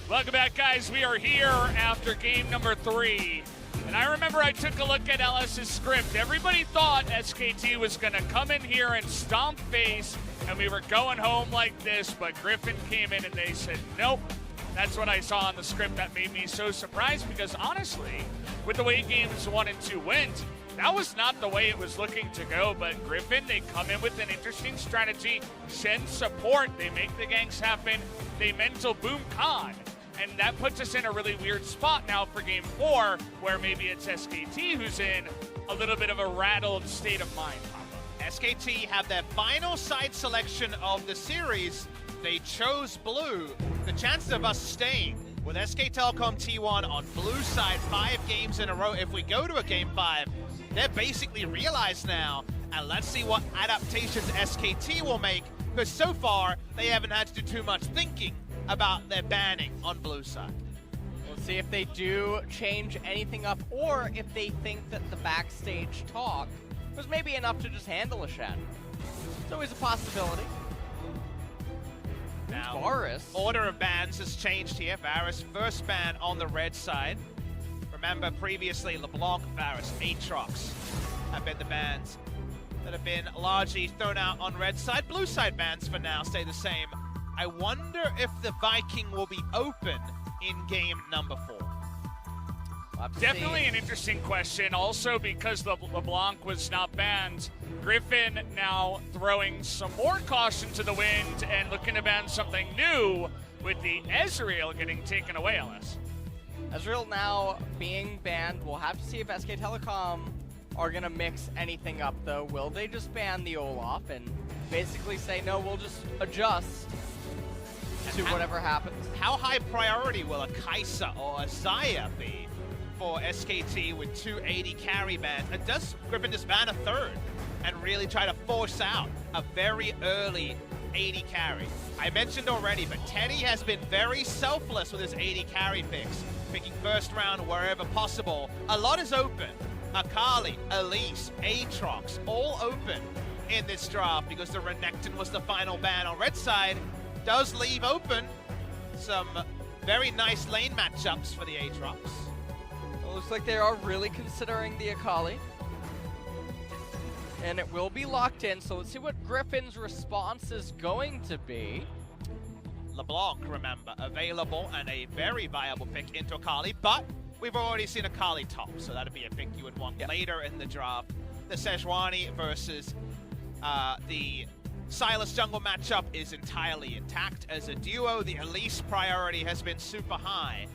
Welcome back, guys. We are here after game number 3. And I remember I took a look at LS's script. Everybody thought SKT was going to come in here and stomp face, and we were going home like this, but Griffin came in and they said, nope. That's what I saw on the script that made me so surprised, because honestly, with the way games 1 and 2 went, that was not the way it was looking to go. But Griffin, they come in with an interesting strategy, send support, they make the ganks happen, they mental boom Kahn. And that puts us in a really weird spot now for game 4, where maybe it's SKT who's in a little bit of a rattled state of mind. SKT have their final side selection of the series. They chose blue. The chances of us staying with SK Telecom T1 on blue side 5 games in a row, if we go to a game 5, they're basically realized now. And let's see what adaptations SKT will make, because so far they haven't had to do too much thinking about their banning on blue side. We'll see if they do change anything up, or if they think that the backstage talk was maybe enough to just handle a Shen. It's always a possibility. Now, Varus. Order of bans has changed here. Varus first ban on the red side. Remember previously LeBlanc, Varus, Aatrox have been the bans that have been largely thrown out on red side. Blue side bans for now stay the same. I wonder if the Viking will be open in game number 4. Definitely an interesting question. Also, because LeBlanc was not banned, Griffin now throwing some more caution to the wind and looking to ban something new with the Ezreal getting taken away, LS. Ezreal now being banned. We'll have to see if SK Telecom are going to mix anything up, though. Will they just ban the Olaf and basically say, no, we'll just adjust to whatever happens? How high priority will a Kai'Sa or a Xayah be for SKT with 280 carry bans? And does Griffin just ban a third and really try to force out a very early 80 carry? I mentioned already, but Teddy has been very selfless with his 80 carry picks, picking first round wherever possible. A lot is open. Akali, Elise, Aatrox, all open in this draft because the Renekton was the final ban on red side. Does leave open some very nice lane matchups for the Aatrox. It looks like they are really considering the Akali. And it will be locked in, so let's see what Griffin's response is going to be. LeBlanc, remember, available and a very viable pick into Akali, but we've already seen Akali top, so that'd be a pick you would want later in the draft. The Sejuani versus the Sylas jungle matchup is entirely intact as a duo. The Elise priority has been super high.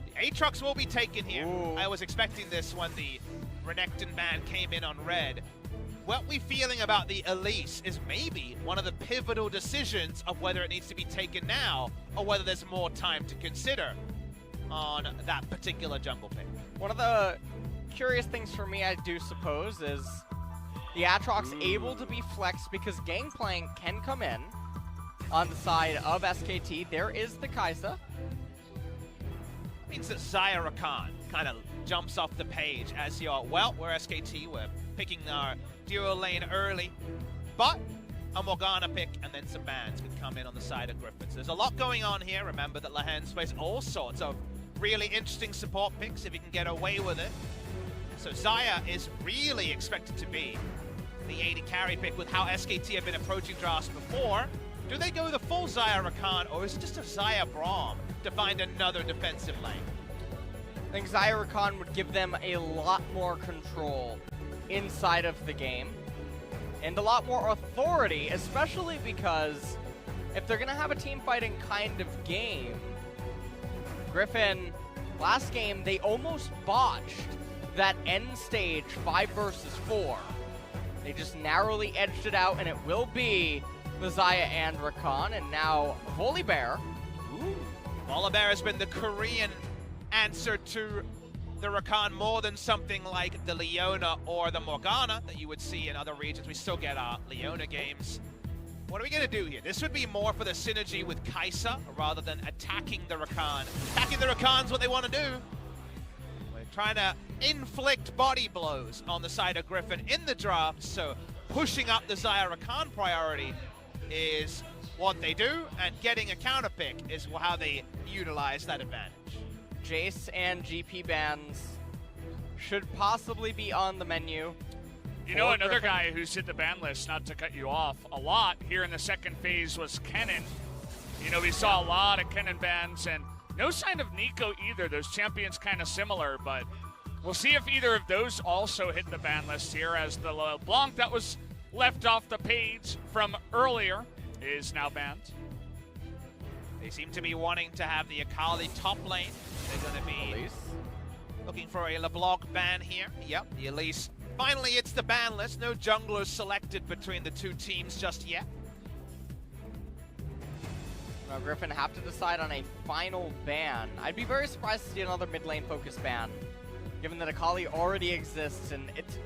The Aatrox will be taken here. Ooh. I was expecting this when the Renekton ban came in on red. What we're feeling about the Elise is maybe one of the pivotal decisions of whether it needs to be taken now or whether there's more time to consider on that particular jungle pick. One of the curious things for me, I do suppose, is the Aatrox able to be flexed because Gangplank can come in on the side of SKT. There is the Kai'Sa. Means that Xayah Kahn kind of jumps off the page as you're, well, we're SKT, we're picking our duo lane early, but a Morgana pick and then some bans can come in on the side of Griffin. So there's a lot going on here. Remember that Lehends plays all sorts of really interesting support picks if you can get away with it. So Xayah is really expected to be the 80 carry pick with how SKT have been approaching drafts before. Do they go the full Xayah Rakan, or is it just a Xayah Braum to find another defensive lane? I think Xayah Rakan would give them a lot more control inside of the game and a lot more authority, especially because if they're going to have a team fighting kind of game, Griffin, last game, they almost botched that end stage 5 versus 4. They just narrowly edged it out, and it will be the Xayah and Rakan, and now Volibear. Volibear has been the Korean answer to the Rakan more than something like the Leona or the Morgana that you would see in other regions. We still get our Leona games. What are we going to do here? This would be more for the synergy with Kai'Sa rather than attacking the Rakan. Attacking the Rakan's what they want to do. We're trying to inflict body blows on the side of Griffin in the draft, so pushing up the Xayah Rakan priority is what they do, and getting a counter pick is how they utilize that advantage. Jace and GP bans should possibly be on the menu. You know, another guy who's hit the ban list, not to cut you off, a lot here in the second phase was Kennen. You know, we saw a lot of Kennen bans, and no sign of Nico either. Those champions kind of similar, but we'll see if either of those also hit the ban list here, as the LeBlanc that was left off the page from earlier is now banned. They seem to be wanting to have the Akali top lane. They're going to be Elise. looking for a LeBlanc ban here. Yep, the Elise. Finally, it's the ban list. No junglers selected between the two teams just yet. Now Griffin have to decide on a final ban. I'd be very surprised to see another mid lane focus ban, given that Akali already exists, and it's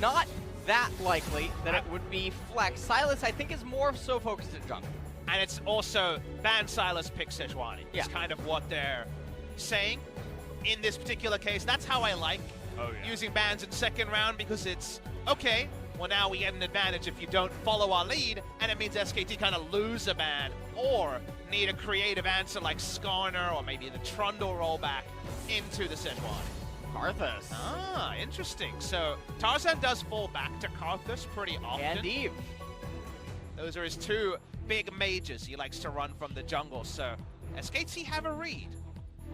not that likely that it would be Flex. Silas, I think, is more so focused at jungle. And it's also ban Silas, pick Sejuani. Yeah. It's kind of what they're saying in this particular case. That's how I like using bans in second round, because it's, okay, well now we get an advantage if you don't follow our lead, and it means SKT kind of lose a ban, or need a creative answer like Skarner, or maybe the Trundle rollback into the Sejuani. Karthus. Ah, interesting. So Tarzan does fall back to Karthus pretty often. And Eve. Those are his two big mages he likes to run from the jungle. So SKT have a read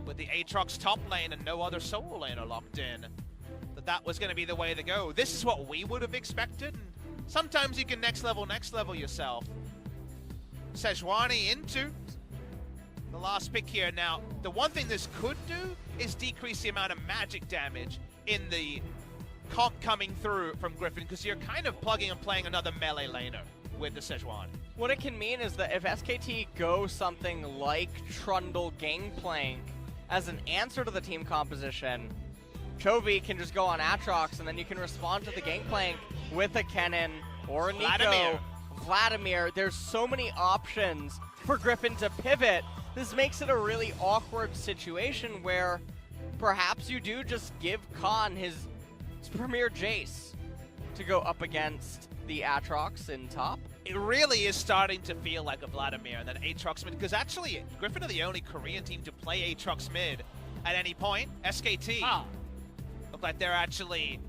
with the Aatrox top lane and no other solo laner locked in, that was going to be the way to go. This is what we would have expected. And sometimes you can next level yourself. Sejuani into the last pick here. Now, the one thing this could do is decrease the amount of magic damage in the comp coming through from Griffin, because you're kind of plugging and playing another melee laner with the Sejuani. What it can mean is that if SKT go something like Trundle Gangplank as an answer to the team composition, Chovy can just go on Aatrox, and then you can respond to the Gangplank with a Kennen or a Nico. Vladimir. There's so many options for Griffin to pivot. This makes it a really awkward situation where perhaps you do just give Kahn his premier Jace to go up against the Aatrox in top. It really is starting to feel like a Vladimir and then Aatrox mid, because actually Griffin are the only Korean team to play Aatrox mid at any point. SKT look like they're actually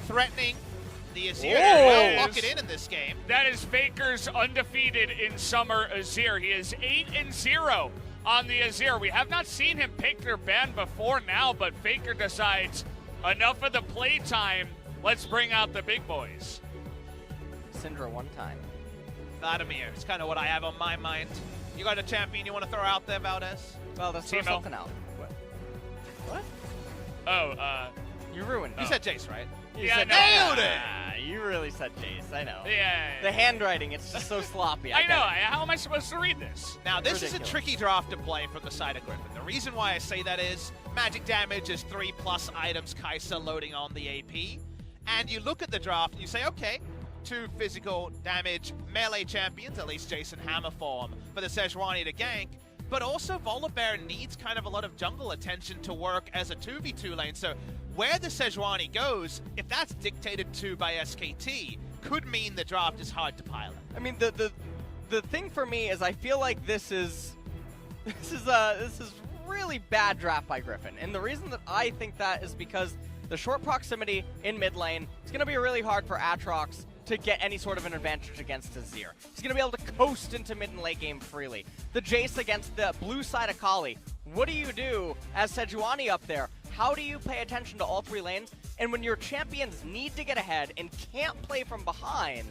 threatening the Azir. Well, lock it in this game. That is FLICKR's undefeated in summer Azir. He is 8-0 on the Azir. We have not seen him pick their ban before now, but FLICKR decides enough of the playtime. Let's bring out the big boys. Syndra one time. Vladimir is kind of what I have on my mind. You got a champion you want to throw out there, Valdez? Well, let's throw something out. What? Oh, you ruined it. You said Jace, right? You yeah, said nailed it! You really said Jace, I know. Yeah. The handwriting, it's just so sloppy. I know. How am I supposed to read this? Now, this is a tricky draft to play from the side of Griffin. The reason why I say that is magic damage is 3+ items Kai'Sa loading on the AP. And you look at the draft and you say, okay, 2 physical damage melee champions, at least Jason Hammer form, for the Sejuani to gank. But also Volibear needs kind of a lot of jungle attention to work as a 2v2 lane. So where the Sejuani goes, if that's dictated to by SKT, could mean the draft is hard to pilot. I mean, the thing for me is I feel like this is really bad draft by Griffin. And the reason that I think that is because the short proximity in mid lane, it's going to be really hard for Aatrox to get any sort of an advantage against Azir. He's going to be able to coast into mid and late game freely. The Jace against the blue side of Akali. What do you do as Sejuani up there? How do you pay attention to all 3 lanes? And when your champions need to get ahead and can't play from behind,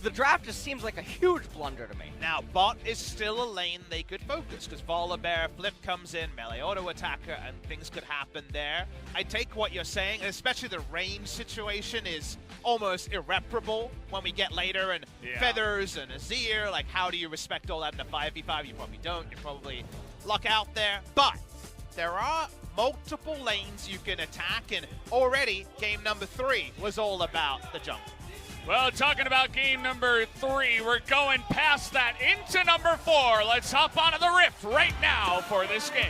the draft just seems like a huge blunder to me. Now, bot is still a lane they could focus, because Volibear, Flip comes in, melee auto attacker, and things could happen there. I take what you're saying, and especially the range situation is almost irreparable when we get later, and Feathers and Azir, like how do you respect all that in a 5v5? You probably don't, you probably luck out there, but there are multiple lanes you can attack, and already game number 3 was all about the jungle. Well, talking about game number 3, we're going past that into number 4. Let's hop onto the Rift right now for this game.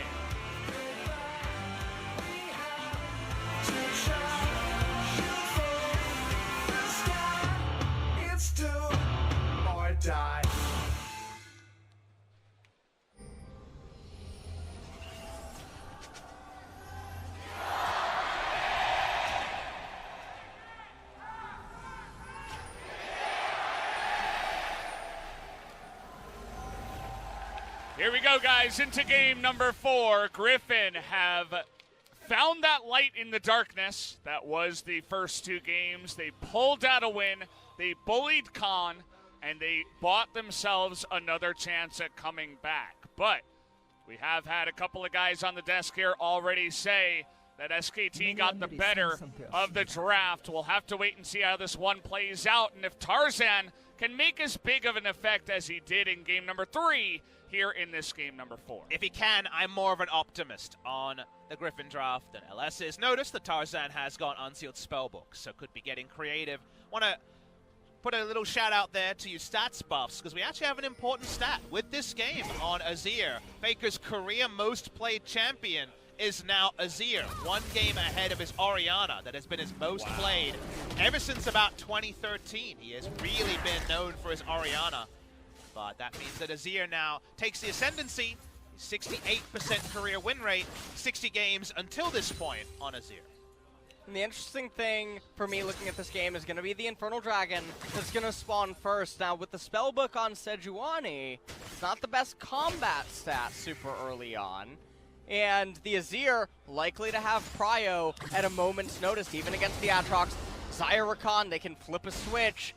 die. Here we go, guys, into game number 4. Griffin have found that light in the darkness. That was the first 2 games. They pulled out a win. They bullied Kahn, and they bought themselves another chance at coming back. But we have had a couple of guys on the desk here already say that SKT got the better of the draft. We'll have to wait and see how this one plays out, and if Tarzan can make as big of an effect as he did in game number 3 here in this game number 4. If he can, I'm more of an optimist on the Griffin draft than LS is. Notice that Tarzan has got Unsealed Spellbook, so could be getting creative. Want to put a little shout out there to you stats buffs, because we actually have an important stat with this game on Azir. FLICKR's career most played champion is now Azir, 1 game ahead of his Orianna that has been his most played ever since about 2013. He has really been known for his Orianna. But that means that Azir now takes the ascendancy. 68% career win rate, 60 games until this point on Azir. And the interesting thing for me looking at this game is going to be the Infernal Dragon that's going to spawn first. Now, with the Spellbook on Sejuani, it's not the best combat stat super early on. And the Azir likely to have Prio at a moment's notice, even against the Aatrox. Zyrakan, they can flip a switch.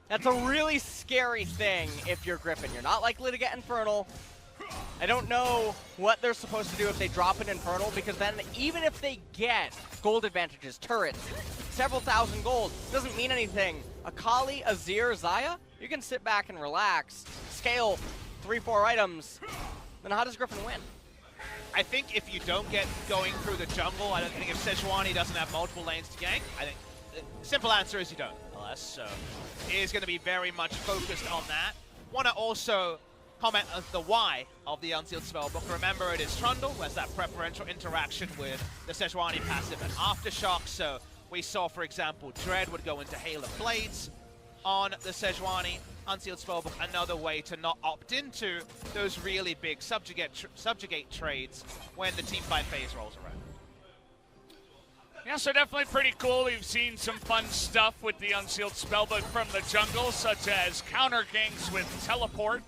That's a really scary thing if you're Griffin. You're not likely to get Infernal. I don't know what they're supposed to do if they drop an Infernal, because then even if they get gold advantages, turrets, several thousand gold, doesn't mean anything. Akali, Azir, Xayah, you can sit back and relax, scale 3-4 items, then how does Griffin win? I think if you don't get going through the jungle, I don't think if Sejuani doesn't have multiple lanes to gank, I think the simple answer is you don't. So he is going to be very much focused on that. Want to also comment on the why of the Unsealed Spellbook. Remember, it is Trundle, who has that preferential interaction with the Sejuani passive and Aftershock. So we saw, for example, Dread would go into Hail of Blades on the Sejuani. Unsealed Spellbook, another way to not opt into those really big subjugate trades when the teamfight phase rolls around. Yeah, so definitely pretty cool. We've seen some fun stuff with the Unsealed Spellbook from the jungle, such as counter ganks with Teleport,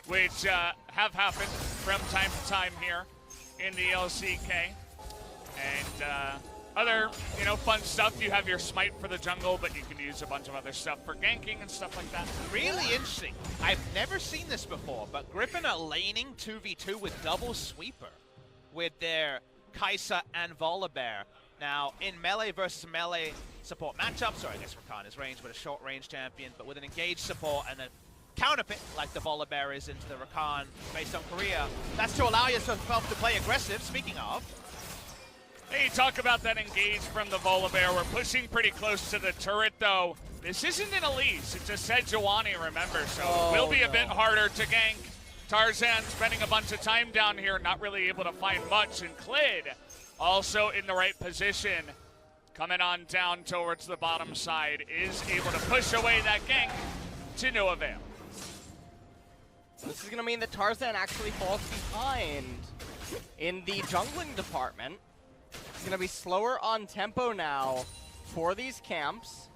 which have happened from time to time here in the LCK. And other, fun stuff. You have your Smite for the jungle, but you can use a bunch of other stuff for ganking and stuff like that. Really interesting. I've never seen this before, but Griffin are laning 2v2 with double sweeper with their Kai'Sa and Volibear. Now, in melee versus melee support matchups, or I guess Rakan is ranged with a short range champion, but with an engaged support and a counter pick like the Volibear is into the Rakan based on career, that's to allow yourself to play aggressive. Speaking of, hey, talk about that engage from the Volibear. We're pushing pretty close to the turret, though. This isn't an Elise, it's a Sejuani, remember, so it will be a bit harder to gank. Tarzan spending a bunch of time down here, not really able to find much, and Clid also in the right position, coming on down towards the bottom side, is able to push away that gank to no avail. This is going to mean that Tarzan actually falls behind in the jungling department. It's going to be slower on tempo now for these camps.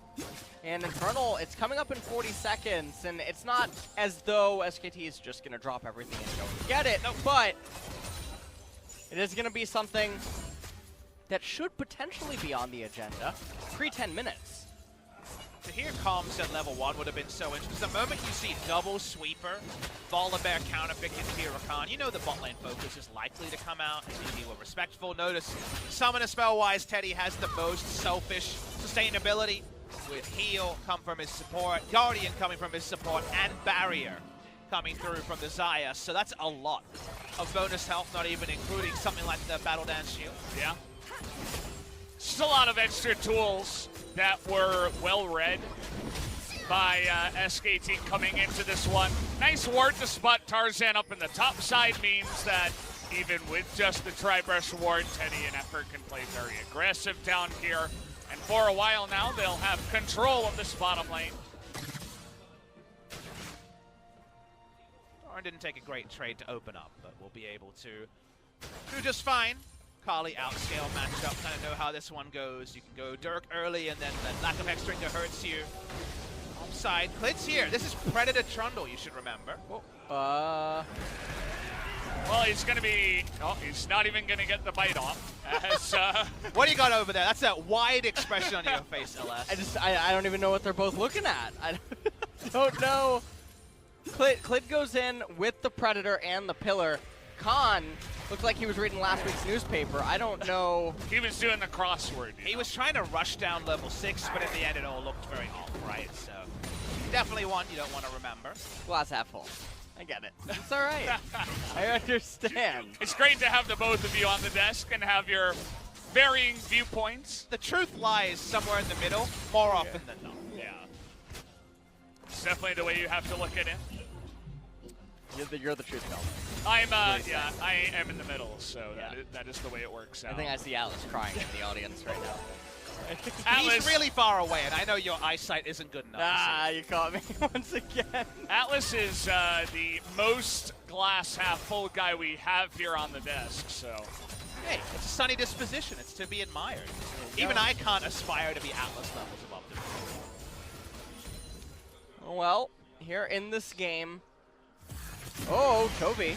And Infernal, it's coming up in 40 seconds, and it's not as though SKT is just going to drop everything and go and get it, but it is going to be something that should potentially be on the agenda pre-10 minutes. to hear comms at level 1 would have been so interesting. The moment you see double sweeper, Volibear counterpick into Rakan, you know the bot lane focus is likely to come out, and you were respectful. Notice, summoner spell-wise, Teddy has the most selfish sustainability, with heal come from his support, Guardian coming from his support, and Barrier coming through from the Xayah. So that's a lot of bonus health, not even including something like the Battle Dance Shield. Yeah. Just a lot of extra tools that were well read by SKT coming into this one. Nice ward to spot Tarzan up in the top side means that even with just the Tri-Brush ward, Teddy and Effort can play very aggressive down here. And for a while now, they'll have control of this bottom lane. Doran didn't take a great trade to open up, but we'll be able to do just fine. Kali outscale matchup, kind of know how this one goes. You can go Dirk early, and then the lack of Hexdrinker hurts you. Offside, Clid's here. This is Predator Trundle, you should remember. Well, he's going to be... Oh, he's not even going to get the bite off. As, What do you got over there? That's a wide expression on your face, LS. I don't even know what they're both looking at. I don't know. Clid goes in with the Predator and the Pillar. Kahn looked like he was reading last week's newspaper. I don't know. He was doing the crossword. He was trying to rush down level 6, but in the end it all looked very off, right? So definitely one you don't want to remember. Glass half full. I get it. It's all right. I understand. It's great to have the both of you on the desk and have your varying viewpoints. The truth lies somewhere in the middle, more often than not. Yeah. It's definitely the way you have to look at it. You're the truth teller. Yeah, I am in the middle, so that is the way it works out. I think I see Atlas crying in the audience right now. Atlas, He's really far away, and I know your eyesight isn't good enough. Ah, you caught me once again. Atlas is the most glass half full guy we have here on the desk, so. Hey, it's a sunny disposition. It's to be admired. Even I can't aspire to be Atlas levels above them. Well, here in this game. Oh, Chovy.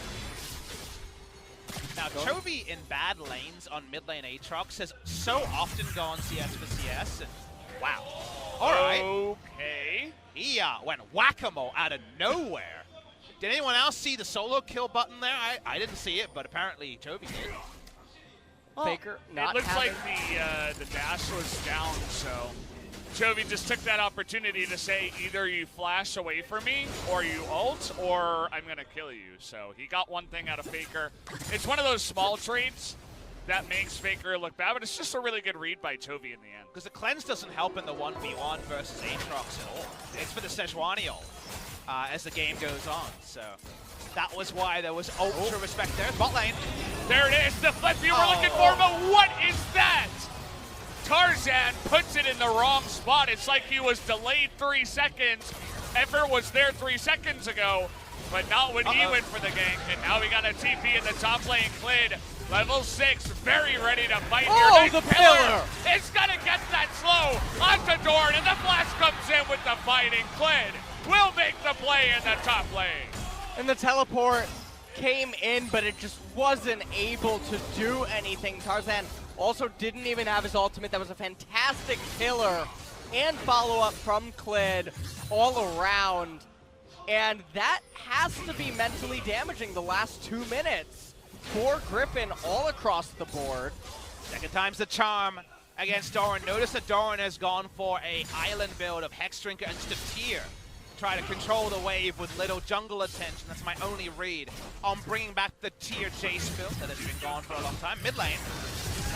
Now, Chovy in bad lanes on mid lane Aatrox has so often gone CS for CS, and wow. All right. Okay. He went whack-a-mole out of nowhere. Did anyone else see the solo kill button there? I didn't see it, but apparently Chovy did. FLICKR not It looks having... like the dash was down, so Chovy just took that opportunity to say either you flash away from me or you ult or I'm going to kill you. So he got one thing out of FLICKR. It's one of those small traits that makes FLICKR look bad, but it's just a really good read by Chovy in the end. Because the cleanse doesn't help in the 1v1 versus Aatrox at all. It's for the Sejuani ult as the game goes on. So that was why there was ultra respect there. Bot lane. There it is, the flip you were looking for, but what is that? Tarzan puts it in the wrong spot. It's like he was delayed 3 seconds. Ever was there 3 seconds ago, but not when he went for the gank. And now we got a TP in the top lane. Clid, level 6, very ready to fight here. Oh, the pillar! It's gonna get that slow onto Doran, and the flash comes in with the fighting. Clid will make the play in the top lane. And the teleport came in, but it just wasn't able to do anything. Tarzan also didn't even have his ultimate. That was a fantastic pillar and follow-up from Clid all around. And that has to be mentally damaging the last 2 minutes for Griffin all across the board. Second time's the charm against Doran. Notice that Doran has gone for a island build of Hexdrinker instead of Tier. Try to control the wave with little jungle attention. That's my only read on bringing back the Tier chase build that has been gone for a long time. Mid lane.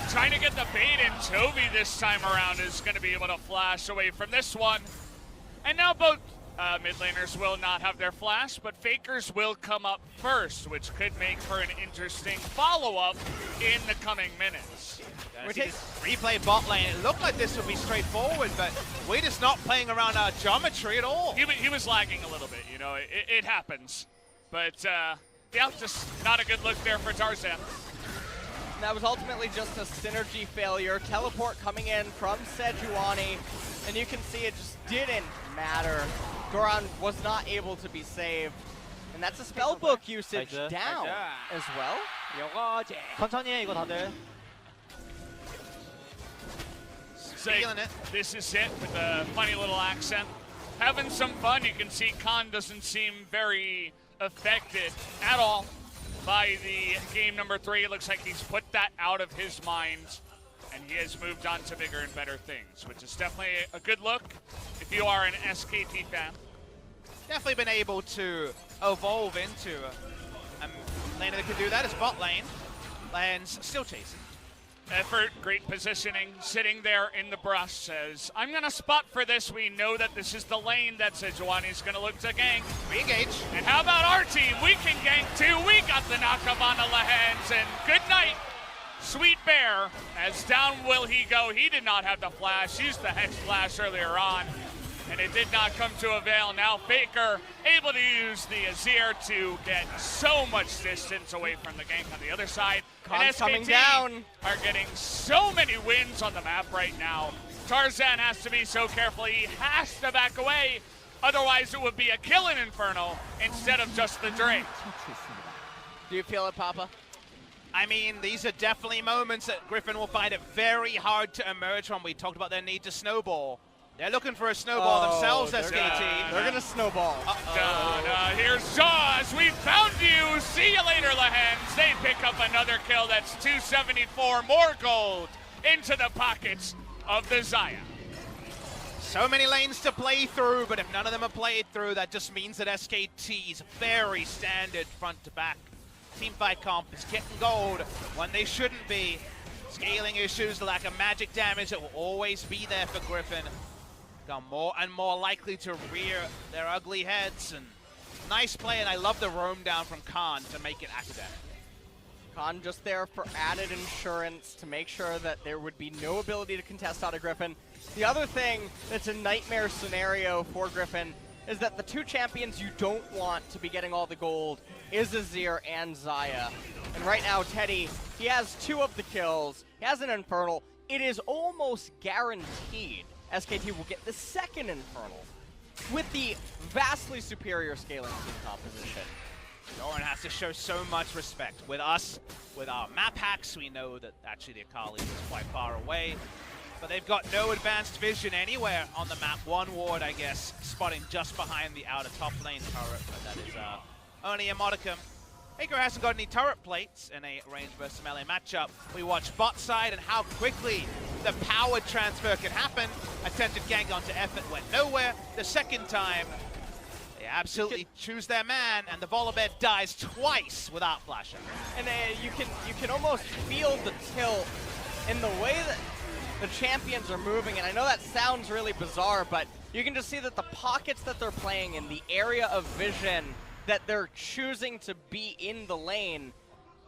Trying to get the bait in. Chovy this time around is going to be able to flash away from this one. And now both mid laners will not have their flash, but Fakers will come up first, which could make for an interesting follow-up in the coming minutes. Replay bot lane. It looked like this would be straightforward, but we're just not playing around our geometry at all. He was lagging a little bit, you know, it happens. But yeah, just not a good look there for Tarzan. That was ultimately just a synergy failure. Teleport coming in from Sejuani, and you can see it just didn't matter. Doran was not able to be saved. And that's a spellbook usage down as well. 천천히 해 이거 다들. Feeling it. This is it with a funny little accent. Having some fun. You can see Kahn doesn't seem very affected at all by the game number 3. It looks like he's put that out of his mind, and he has moved on to bigger and better things, which is definitely a good look if you are an SKT fan. Definitely been able to evolve into a laner that can do that. Is bot lane. Lehends still chasing. Effort, great positioning, sitting there in the brush, says, I'm going to spot for this. We know that this is the lane that Sejuani's going to look to gank. We engage. And how about our team? We can gank too. We got the knock-up on the Lehends, and good night, Sweet Bear. As down will he go. He did not have the flash. Used the Hex Flash earlier on. and it did not come to avail. Now FLICKR able to use the Azir to get so much distance away from the gank on the other side. Kahn's and SKT coming down. are getting so many wins on the map right now. Tarzan has to be so careful. He has to back away. Otherwise, it would be a kill in Inferno instead of just the Drake. Do you feel it, Papa? I mean, these are definitely moments that Griffin will find it very hard to emerge from. We talked about their need to snowball. They're looking for a snowball themselves, SKT. They're gonna snowball. Here's Jaws. We found you. See you later, Lehends. They pick up another kill. That's 274. More gold into the pockets of the Xayah. So many lanes to play through, but if none of them are played through, that just means that SKT's very standard front to back teamfight comp is getting gold when they shouldn't be. Scaling issues, the lack of magic damage that will always be there for Griffin. Got more and more likely to rear their ugly heads, and nice play, and I love the roam down from Kahn to make it academic. Kahn just there for added insurance to make sure that there would be no ability to contest out of Griffin. The other thing that's a nightmare scenario for Griffin is that the two champions you don't want to be getting all the gold is Azir and Xayah. And right now, Teddy, he has 2 of the kills. He has an Infernal. It is almost guaranteed SKT will get the second Infernal with the vastly superior scaling team composition. Doran has to show so much respect. With us, with our map hacks, we know that actually the Akali is quite far away. But they've got no advanced vision anywhere on the map. One ward, I guess, spotting just behind the outer top lane turret, but that is only a modicum. FLICKR hasn't got any turret plates in a range versus melee matchup. We watch bot side and how quickly the power transfer can happen. Attempted gank onto Effort went nowhere. The second time, they absolutely choose their man, and the Volibed dies twice without flashing. And you can almost feel the tilt in the way that the champions are moving, and I know that sounds really bizarre, but you can just see that the pockets that they're playing in, the area of vision that they're choosing to be in the lane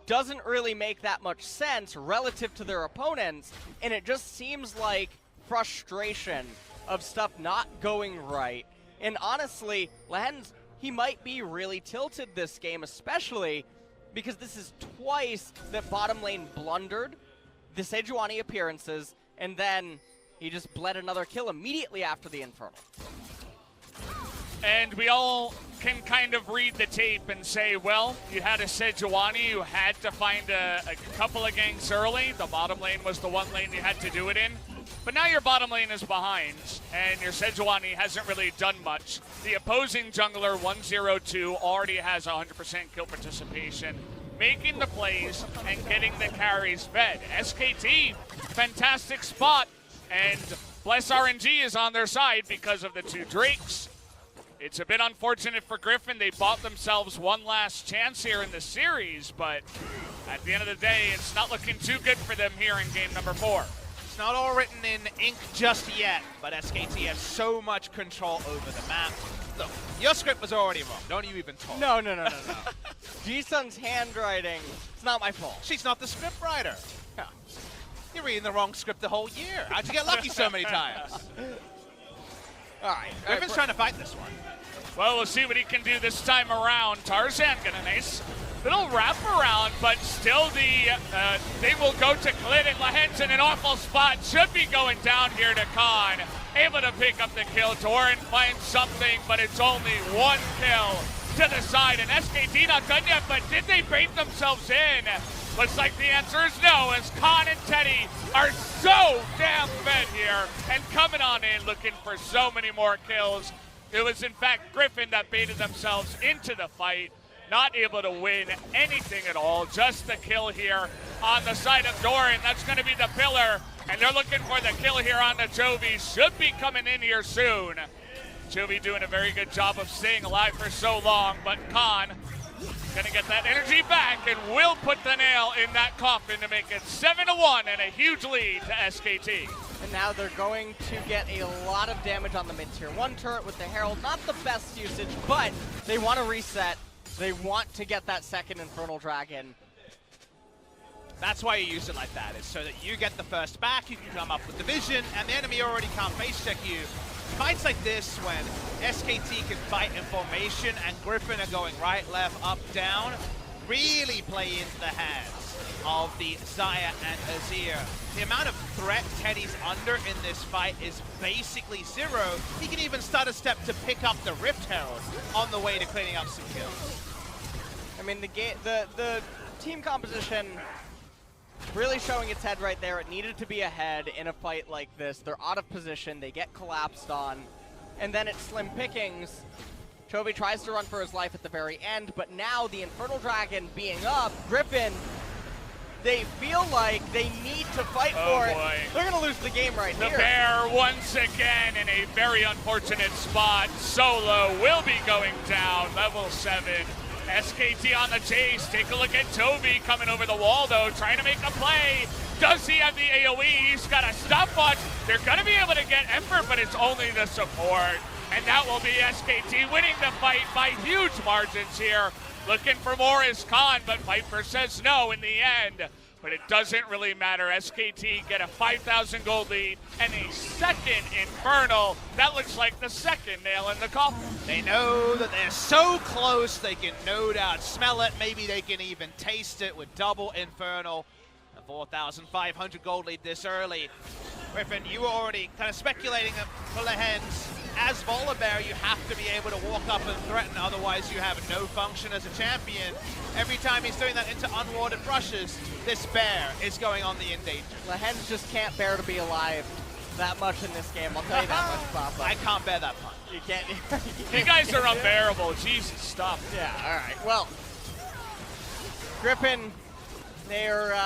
doesn't really make that much sense relative to their opponents, and it just seems like frustration of stuff not going right. And honestly, Lehends, he might be really tilted this game, especially because this is twice that bottom lane blundered the Sejuani appearances, and then he just bled another kill immediately after the Infernal. And we all can kind of read the tape and say, well, you had a Sejuani, you had to find a couple of ganks early. The bottom lane was the one lane you had to do it in. But now your bottom lane is behind, and your Sejuani hasn't really done much. The opposing jungler, 102, already has 100% kill participation, making the plays and getting the carries fed. SKT, fantastic spot, and Bless RNG is on their side because of the 2 Drakes. It's a bit unfortunate for Griffin. They bought themselves one last chance here in the series, but at the end of the day, it's not looking too good for them here in game number 4. It's not all written in ink just yet, but SKT has so much control over the map. Look, your script was already wrong. Don't you even talk. No. G-Sun's handwriting, it's not my fault. She's not the script writer. Yeah. You're reading the wrong script the whole year. How'd you get lucky so many times? All right. Griffin's trying to fight this one. Well, we'll see what he can do this time around. Tarzan got a nice little wrap around, but still they will go to Clid, and Lehends in an awful spot. Should be going down here to Kahn. Able to pick up the kill. Doran finds something, but it's only 1 kill to the side. And SKT not done yet, but did they bait themselves in? Looks like the answer is no, as Kahn and Teddy are so damn fed here and coming on in looking for so many more kills. It was, in fact, Griffin that baited themselves into the fight, not able to win anything at all. Just the kill here on the side of Doran. That's going to be the pillar, and they're looking for the kill here on the Chovy. Should be coming in here soon. Chovy doing a very good job of staying alive for so long, but Kahn gonna get that energy back and will put the nail in that coffin to make it 7-1 and a huge lead to SKT. And now they're going to get a lot of damage on the mid-tier 1 turret with the Herald. Not the best usage, but they want to reset. They want to get that second Infernal Dragon. That's why you use it like that, is so that you get the first back, you can come up with the vision, and the enemy already can't face check you fights like this, when SKT can fight in formation and Griffin are going right, left, up, down, really play into the hands of the Xayah and Azir. The amount of threat Teddy's under in this fight is basically zero. He can even start a step to pick up the Rift Herald on the way to cleaning up some kills. I mean, the team composition really showing its head right there. It needed to be ahead in a fight like this. They're out of position, they get collapsed on, and then it's slim pickings. Chovy tries to run for his life at the very end, but now the Infernal Dragon being up, Griffin, they feel like they need to fight for it. They're going to lose the game right here. The Bear once again in a very unfortunate spot. Solo will be going down, level 7. SKT on the chase. Take a look at Chovy coming over the wall, though, trying to make a play. Does he have the AoE? He's got a stopwatch. They're going to be able to get Emperor, but it's only the support. And that will be SKT winning the fight by huge margins here. Looking for more is Kahn, but Viper says no in the end. But it doesn't really matter. SKT get a 5,000 gold lead and a second Infernal. That looks like the second nail in the coffin. They know that they're so close, they can no doubt smell it. Maybe they can even taste it with double Infernal. A 4,500 gold lead this early. Griffin, you were already kind of speculating for Lehends. As Volibear, you have to be able to walk up and threaten, otherwise you have no function as a champion. Every time he's doing that into unwarded rushes, this Bear is going on the endanger. Lehends just can't bear to be alive that much in this game, I'll tell you that much, Papa. I can't bear that punch. You can't. You guys are unbearable. Jesus, stop. Yeah, all right. Well, Griffin, they're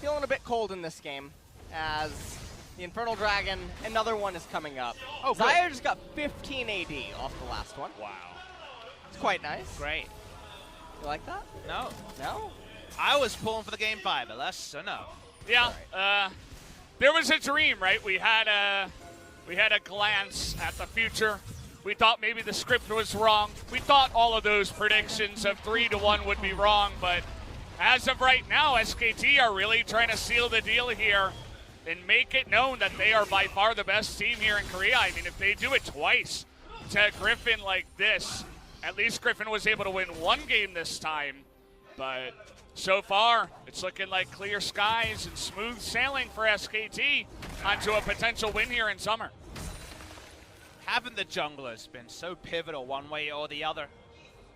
feeling a bit cold in this game as the Infernal Dragon, another one is coming up. Oh, Xayah just got 15 AD off the last one. Wow. It's quite nice. Great. You like that? No. No? I was pulling for the game 5, but less so no. Yeah, there was a dream, right? We had a glance at the future. We thought maybe the script was wrong. We thought all of those predictions of 3-1 would be wrong, but as of right now, SKT are really trying to seal the deal here and make it known that they are by far the best team here in Korea. I mean, if they do it twice to Griffin like this, at least Griffin was able to win one game this time. But so far, it's looking like clear skies and smooth sailing for SKT onto a potential win here in summer. Having the junglers been so pivotal one way or the other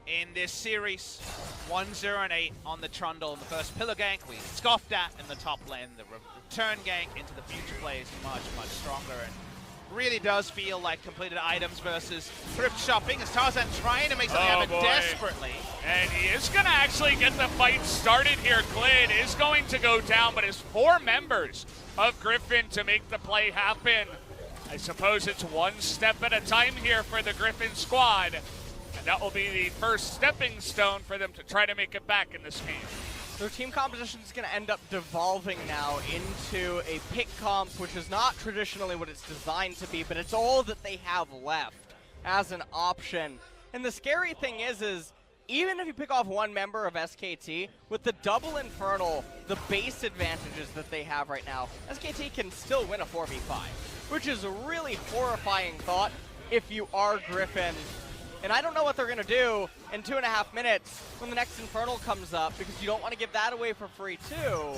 in this series. 1-0 and 8 on the Trundle in the first pillar gank. We scoffed at in the top lane. The return gank into the future play is much, much stronger. And really does feel like completed items versus thrift shopping as Tarzan trying to make something happen desperately. And he is going to actually get the fight started here. Clid is going to go down, but it's 4 members of Griffin to make the play happen. I suppose it's one step at a time here for the Griffin squad. And that will be the first stepping stone for them to try to make it back in this game. Their team composition is going to end up devolving now into a pick comp, which is not traditionally what it's designed to be, but it's all that they have left as an option. And the scary thing is even if you pick off one member of SKT, with the double Infernal, the base advantages that they have right now, SKT can still win a 4v5, which is a really horrifying thought if you are Griffin. And I don't know what they're going to do in 2.5 minutes when the next Infernal comes up, because you don't want to give that away for free too.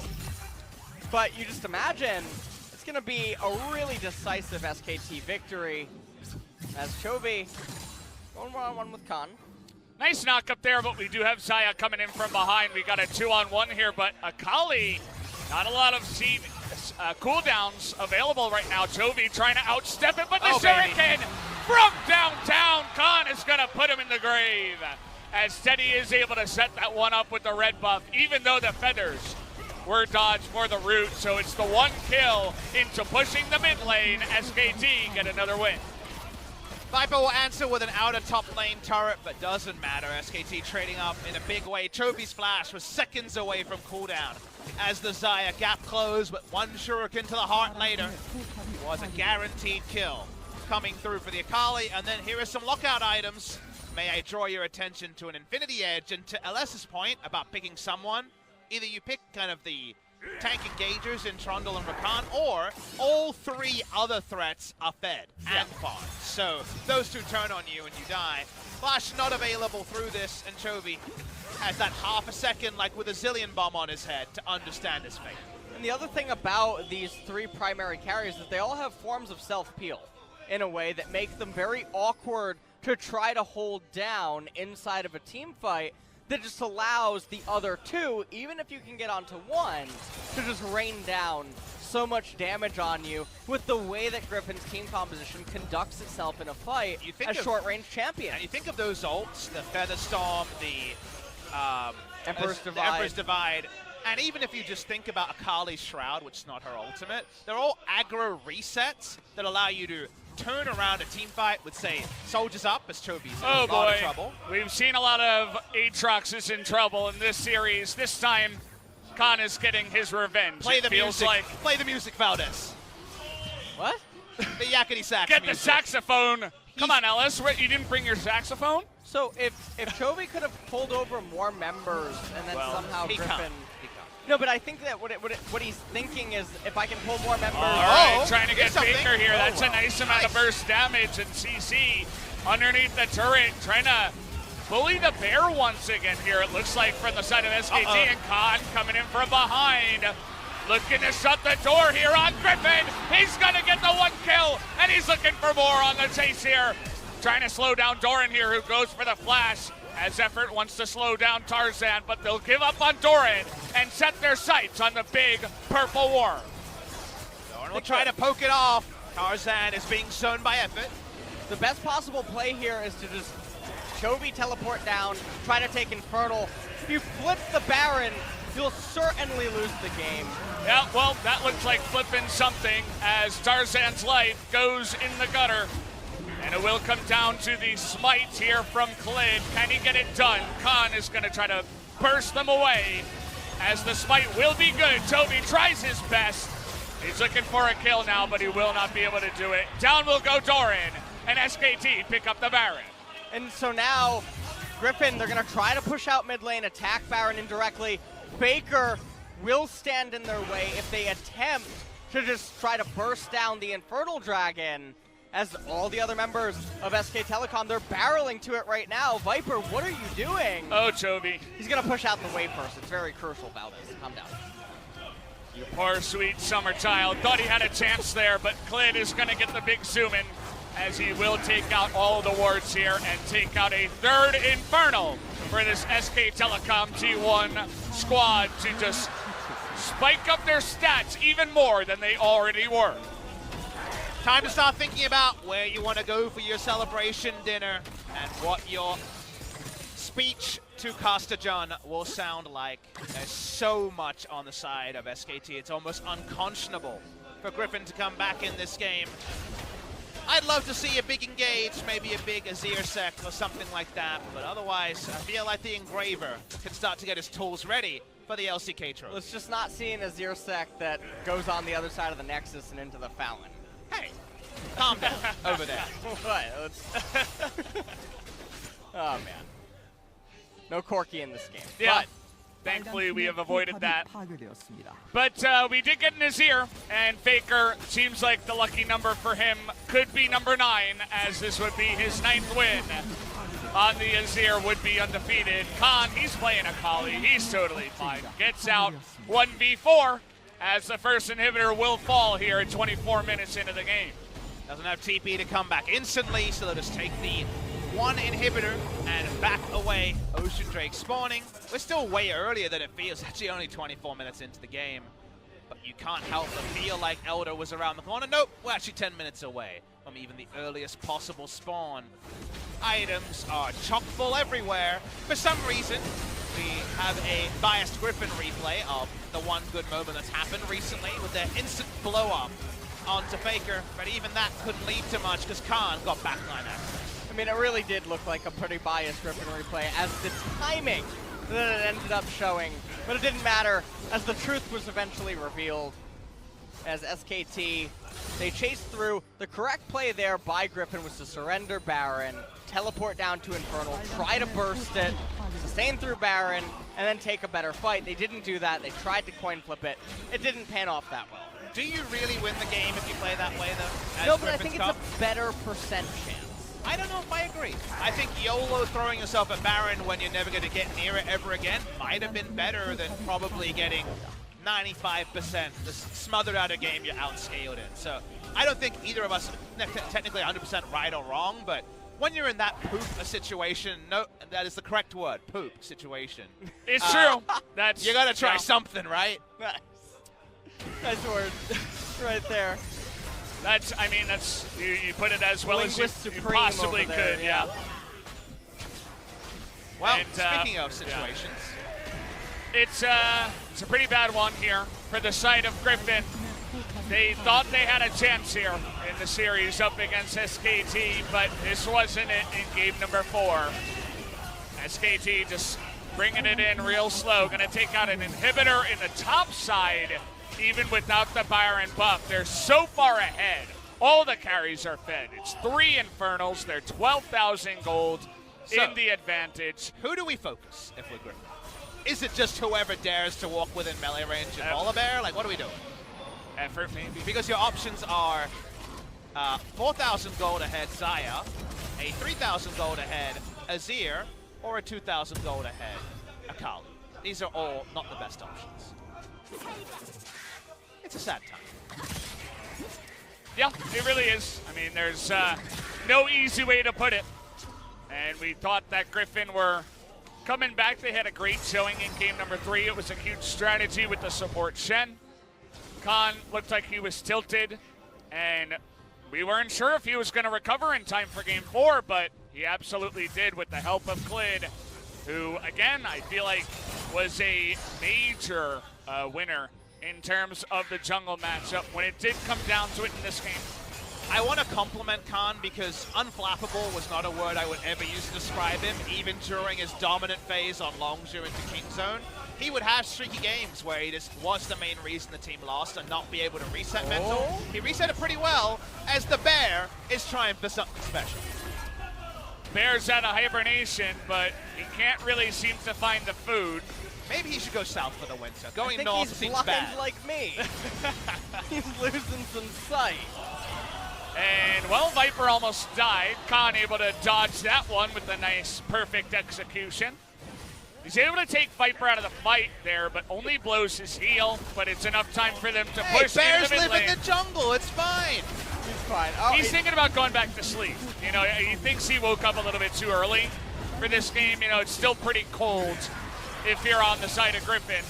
But you just imagine it's going to be a really decisive SKT victory as Chovy going 1-on-1 with Kahn. Nice knock up there, but we do have Xayah coming in from behind. We got a 2-on-1 here, but Akali, not a lot of seed cooldowns available right now. Chovy trying to outstep it, but the Shuriken from downtown. Kahn is going to put him in the grave as Teddy is able to set that one up with the red buff, even though the feathers were dodged for the root. So it's the 1 kill into pushing the mid lane. SKT get another win. Viper will answer with an outer top lane turret, but doesn't matter. SKT trading up in a big way. Chovy's flash was seconds away from cooldown as the Xayah gap closed, but 1 shuriken to the heart later was a guaranteed kill coming through for the Akali. And then here are some lockout items. May I draw your attention to an Infinity Edge, and to LS's point about picking someone, either you pick kind of the tank engagers in Trundle and Rakan, or all 3 other threats are fed and farmed. So those 2 turn on you and you die. Flash not available through this, and Chovy has that half a second, like with a zillion bomb on his head, to understand his fate. And the other thing about these 3 primary carries is they all have forms of self-peel in a way that makes them very awkward to try to hold down inside of a team fight that just allows the other 2, even if you can get onto 1, to just rain down so much damage on you with the way that Griffin's team composition conducts itself in a fight as short-range champion. And you think of those ults, the Feather Storm, the Emperor's Divide, and even if you just think about Akali's Shroud, which is not her ultimate, they're all aggro resets that allow you to turn around a team fight with, say, soldiers up as Chovy's in a lot of trouble. We've seen a lot of Aatroxes in trouble in this series. This time, Kahn is getting his revenge. Play the music. Play the music, Valdez. What? The yakety sax Get music. the saxophone. Come on, Ellis. You didn't bring your saxophone? So if Chovy could have pulled over more members and then somehow he Griffin... can't. No, but I think that what he's thinking is if I can pull more members... All right, trying to get something. FLICKR here. That's a nice amount of burst damage, and CC underneath the turret trying to bully the bear once again here, it looks like, from the side of SKT, and Kahn coming in from behind. Looking to shut the door here on Griffin. He's going to get the 1 kill, and he's looking for more on the chase here. Trying to slow down Doran here, who goes for the flash. As Effort wants to slow down Tarzan, but they'll give up on Doran and set their sights on the big purple worm. Doran will try to poke it off. Tarzan is being shown by Effort. The best possible play here is to just Chovy teleport down, try to take Infernal. If you flip the Baron, you'll certainly lose the game. Yeah, well, that looks like flipping something as Tarzan's life goes in the gutter. And it will come down to the smite here from Clid. Can he get it done? Kahn is going to try to burst them away as the smite will be good. Chovy tries his best. He's looking for a kill now, but he will not be able to do it. Down will go Doran, and SKT pick up the Baron. And so now, Griffin, they're going to try to push out mid lane, attack Baron indirectly. FLICKR will stand in their way if they attempt to just try to burst down the Infernal Dragon. As all the other members of SK Telecom, they're barreling to it right now. Viper, what are you doing? Oh, Chovy. He's going to push out the wave first. It's very crucial, Valdez. Calm down. You poor sweet summer child. Thought he had a chance there, but Clid is going to get the big zoom in as he will take out all of the wards here and take out a 3rd Infernal for this SK Telecom T1 squad to just spike up their stats even more than they already were. Time to start thinking about where you want to go for your celebration dinner and what your speech to Costa John will sound like. There's so much on the side of SKT. It's almost unconscionable for Griffin to come back in this game. I'd love to see a big engage, maybe a big Azir sec or something like that, but otherwise I feel like the Engraver can start to get his tools ready for the LCK trophy. Let's just not see an Azir sec that goes on the other side of the Nexus and into the Fountain. Hey, calm down over there. What? Oh, man. No Corki in this game. Yeah. But thankfully, we have avoided that. But we did get an Azir, and FLICKR seems like the lucky number for him could be number 9, as this would be his 9th win on the Azir, would be undefeated. Kahn, he's playing Akali. He's totally fine. Gets out 1v4, as the first inhibitor will fall here at 24 minutes into the game. Doesn't have TP to come back instantly, so they'll just take the 1 inhibitor and back away. Ocean Drake spawning. We're still way earlier than it feels. Actually only 24 minutes into the game. But you can't help but feel like Elder was around the corner. Nope, we're actually 10 minutes away from even the earliest possible spawn. Items are chock full everywhere. For some reason, we have a biased Griffin replay of the one good moment that's happened recently with their instant blow up onto FLICKR, but even that couldn't lead to much because Kahn got backline access. I mean, it really did look like a pretty biased Griffin replay as the timing that it ended up showing, but it didn't matter as the truth was eventually revealed. As SKT, they chased through. The correct play there by Griffin was to surrender Baron, teleport down to Infernal, try to burst it, sustain through Baron, and then take a better fight. They didn't do that. They tried to coin flip it. It didn't pan off that well. Do you really win the game if you play that way, though? No, but I think it's a better percent chance. I don't know if I agree. I think YOLO throwing yourself at Baron when you're never going to get near it ever again might have been better than probably getting 95% smothered out a game you're outscaled in. So I don't think either of us are technically 100% right or wrong, but when you're in that poop situation, no, that is the correct word, poop situation. It's true. That's you got to try something, right? Nice. Nice word right there. That's, I mean, that's, you put it as well as you possibly there, could, yeah. Well, And, speaking of situations. It's a pretty bad one here for the side of Griffin. They thought they had a chance here in the series up against SKT, but this wasn't it in game number 4. SKT just bringing it in real slow, gonna take out an inhibitor in the top side, even without the Byron buff. They're so far ahead. All the carries are fed. It's 3 Infernals. They're 12,000 gold in the advantage. Who do we focus if we're Griffin? Is it just whoever dares to walk within melee range of Volibear? Like, what are we doing? Effort, maybe. Because your options are 4,000 gold ahead Xayah, a 3,000 gold ahead Azir, or a 2,000 gold ahead Akali. These are all not the best options. It's a sad time. Yeah, it really is. I mean, there's no easy way to put it. And we thought that Griffin were coming back. They had a great showing in game number 3. It was a huge strategy with the support Shen. Kahn looked like he was tilted, and we weren't sure if he was going to recover in time for game 4, but he absolutely did with the help of Clid, who, again, I feel like was a major winner in terms of the jungle matchup when it did come down to it in this game. I want to compliment Kahn because unflappable was not a word I would ever use to describe him, even during his dominant phase on Longzhu into King Zone. He would have streaky games where he just was the main reason the team lost and not be able to reset mental. He reset it pretty well as the Bear is trying for something special. Bear's out of hibernation, but he can't really seem to find the food. Maybe he should go south for the winter. Going I think north he's seems blind bad. like me. He's losing some sight. And, well, Viper almost died. Kahn able to dodge that one with a nice, perfect execution. He's able to take Viper out of the fight there, but only blows his heal. But it's enough time for them to push Bears into the mid live lane. in the jungle. It's fine. He's fine. Oh, He's thinking about going back to sleep. You know, he thinks he woke up a little bit too early for this game. You know, it's still pretty cold if you're on the side of Griffin,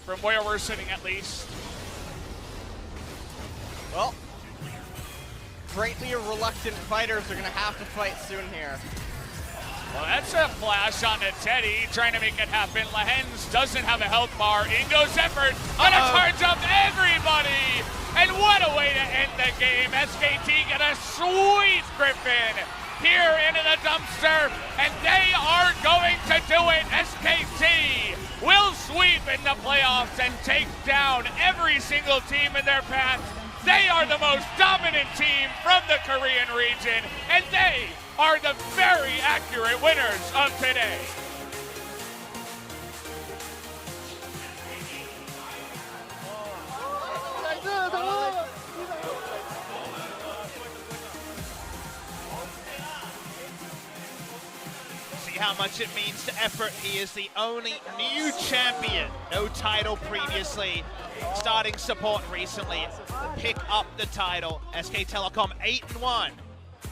from where we're sitting at least. Well, greatly reluctant fighters are going to have to fight soon here. Well, that's a flash on the Teddy, trying to make it happen. Lehends doesn't have a health bar. In goes Effort, gonna charge up everybody! And what a way to end the game. SKT gonna sweep Griffin here into the dumpster, and they are going to do it. SKT will sweep in the playoffs and take down every single team in their path. They are the most dominant team from the Korean region, and they are the very accurate winners of today. See how much it means to Effort. He is the only new champion, no title previously, starting support recently, pick up the title. SK Telecom 8-1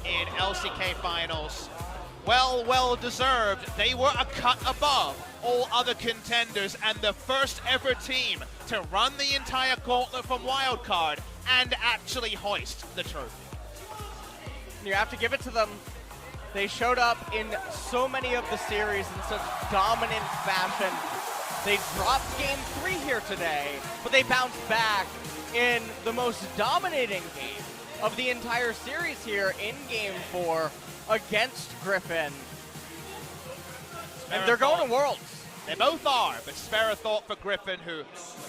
in LCK finals. Well deserved. They were a cut above all other contenders and the first ever team to run the entire gauntlet from wildcard and actually hoist the trophy. You have to give it to them. They showed up in so many of the series in such dominant fashion. They dropped game 3 here today, but they bounced back in the most dominating game of the entire series here in game 4 against Griffin. And they're going to Worlds. They both are, but spare a thought for Griffin, who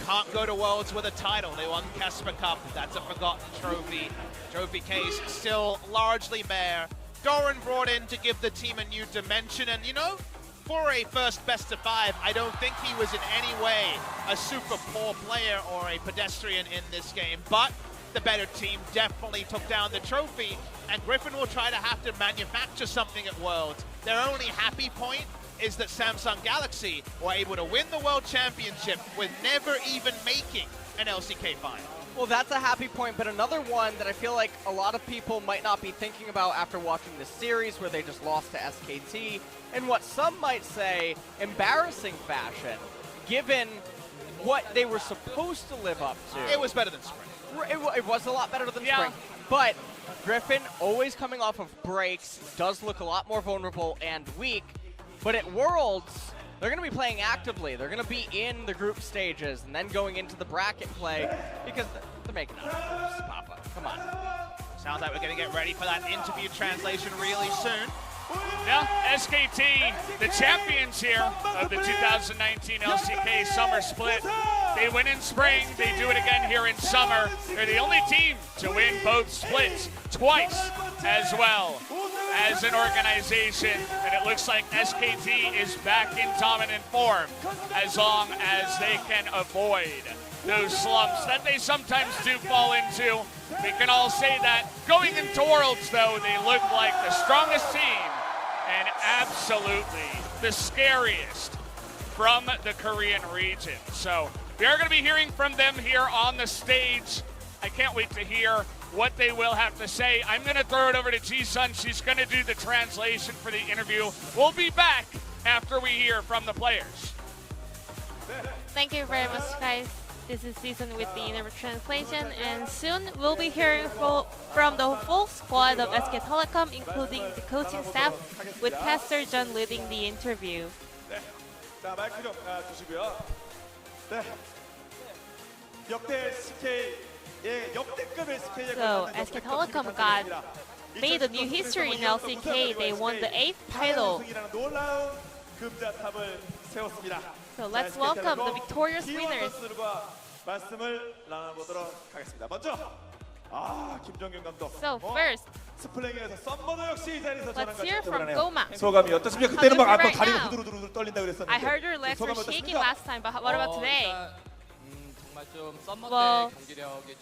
can't go to Worlds with a title. They won Casper Cup. That's a forgotten trophy. Trophy case still largely bare. Doran brought in to give the team a new dimension, and you know, for a first best of 5, I don't think he was in any way a super poor player or a pedestrian in this game, but the better team definitely took down the trophy, and Griffin will try to have to manufacture something at Worlds. Their only happy point is that Samsung Galaxy were able to win the World Championship with never even making an LCK final. Well, that's a happy point, but another one that I feel like a lot of people might not be thinking about after watching this series where they just lost to SKT, in what some might say, embarrassing fashion, given what they were supposed to live up to. It was better than Spring. It was a lot better than Spring, but Griffin, always coming off of breaks, does look a lot more vulnerable and weak, but at Worlds, they're going to be playing actively. They're going to be in the group stages and then going into the bracket play because they're making out moves, Papa. Come on. Sounds like we're going to get ready for that interview translation really soon. Yeah, SKT, the champions here of the 2019 LCK Summer Split. They win in spring, they do it again here in summer. They're the only team to win both splits twice as well as an organization. And it looks like SKT is back in dominant form as long as they can avoid those slumps that they sometimes do fall into. We can all say that. Going into Worlds, though, they look like the strongest team and absolutely the scariest from the Korean region. So we are going to be hearing from them here on the stage. I can't wait to hear what they will have to say. I'm going to throw it over to Ji-Sun. She's going to do the translation for the interview. We'll be back after we hear from the players. Thank you very much, guys. This is Season with the interview translation, and soon we'll be hearing from the full squad of SK Telecom, including the coaching staff, with Pastor John leading the interview. 자, 마이크 좀 주시고요. 네. 역대 SK의 역대급의 SK에 So, SK Telecom made a new history in LCK. They won the 8th title. 놀라운 금자탑을 세웠습니다. So let's welcome the victorious winners. 말씀을 나눠보도록 하겠습니다. 먼저 김정균 감독. So first, 스플랭에서 썸머도 역시 이 자리에서 let's hear from Goma. 소감이 어떻습니까? 그때는 막 다리가 후두루두루 떨린다 그랬었는데. I heard your legs were shaking last time, but what about today? Well,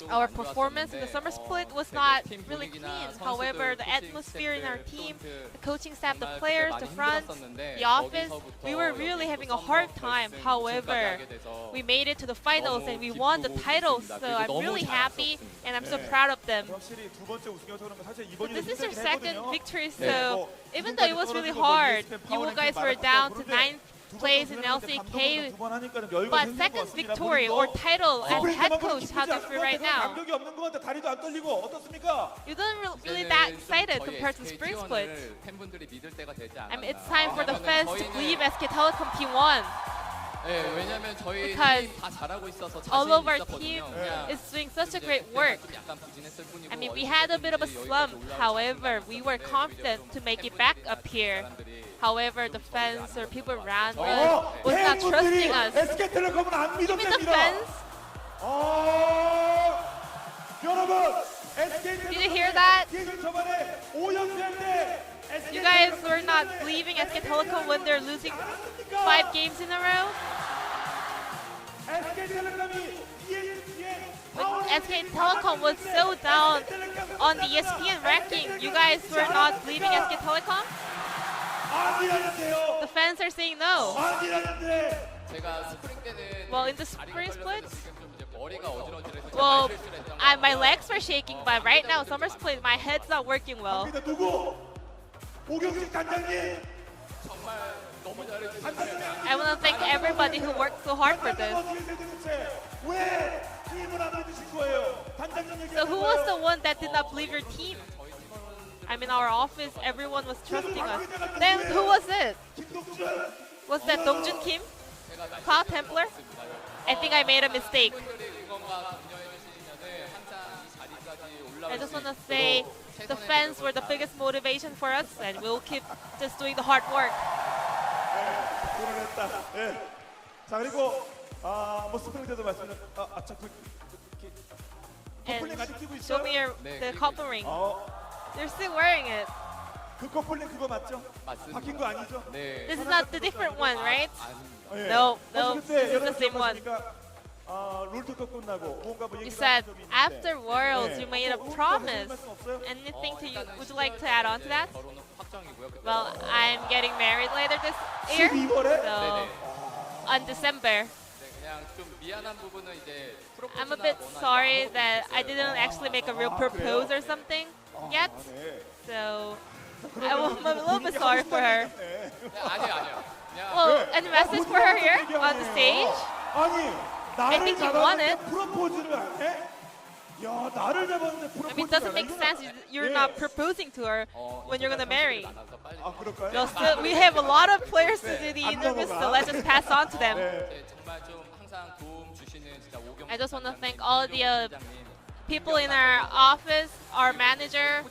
our performance in the summer split was not really clean. However, the atmosphere in our team, the coaching staff, the players, the front, the office, we were really having a hard time. However, we made it to the finals and we won the title, so I'm really happy and I'm so proud of them. So this is your second victory, so even though it was really hard, you guys were down to 9th place in LCK, but second victory or title as head coach, how do you feel right now? You don't really that excited compared to spring split. I mean, it's time for the fans to believe SK Telecom T1. Because all of our team is doing such a great work. I mean, we had a bit of a slump, however, we were confident to make it back up here. However, the fans or people around us was not trusting us. You mean the fans? Did you hear that? You guys were not believing SK Telecom when they're losing 5 games in a row? When SK Telecom was so down on the ESPN ranking, you guys were not believing SK Telecom? The fans are saying no. Well, in the spring split, well, my legs were shaking, but right now, summer split, my head's not working well. I want to thank everybody who worked so hard for this. So who was the one that did not believe your team? I mean, our office, everyone was trusting us. Then who was it? Was that Dongjun Kim? Cloud Templar? I think I made a mistake. I just want to say the fans were the biggest motivation for us, and we'll keep just doing the hard work. And show me the copper ring. They're still wearing it. 그 커플링 그거 맞죠? 맞습니다. 바뀐 거 아니죠? 네. This is not the different one, right? 예. No, no, 그때 this is the 여러분 same one. 기억하십니까? 롤드컵 끝나고 뭔가 뭐 You 얘기를 said 한 적이 있는데. after Worlds 예. you made a 혹시 promise. 말씀 없어요? Anything to you? 일단은 Would you like to add on to that? 결혼은 확정이고요. 그때. Well, I'm getting married later this year, 12월에? so 네네. on December. 네, 그냥 좀 미안한 부분은 이제 I'm a bit sorry that I didn't actually make a real propose or something yet, 네. so I'm a little bit sorry for her. 네. 아니에요. 그냥 Well, any message for her here on the stage? 아니, I 나를 think you want 잡았는데 it. 프로포즈를 안 해? 야, 나를 잡았는데 프로포즈를 I mean, it doesn't make 안 해? sense. You're 예. not proposing to her when you're gonna marry. 아, 그럴까요? Well, still, we have a lot of players to do the interviews, so let's just pass on to them. 네. 정말 좀 항상 도움 주시는 진짜 오경. I just want to thank all the people in our office, our manager,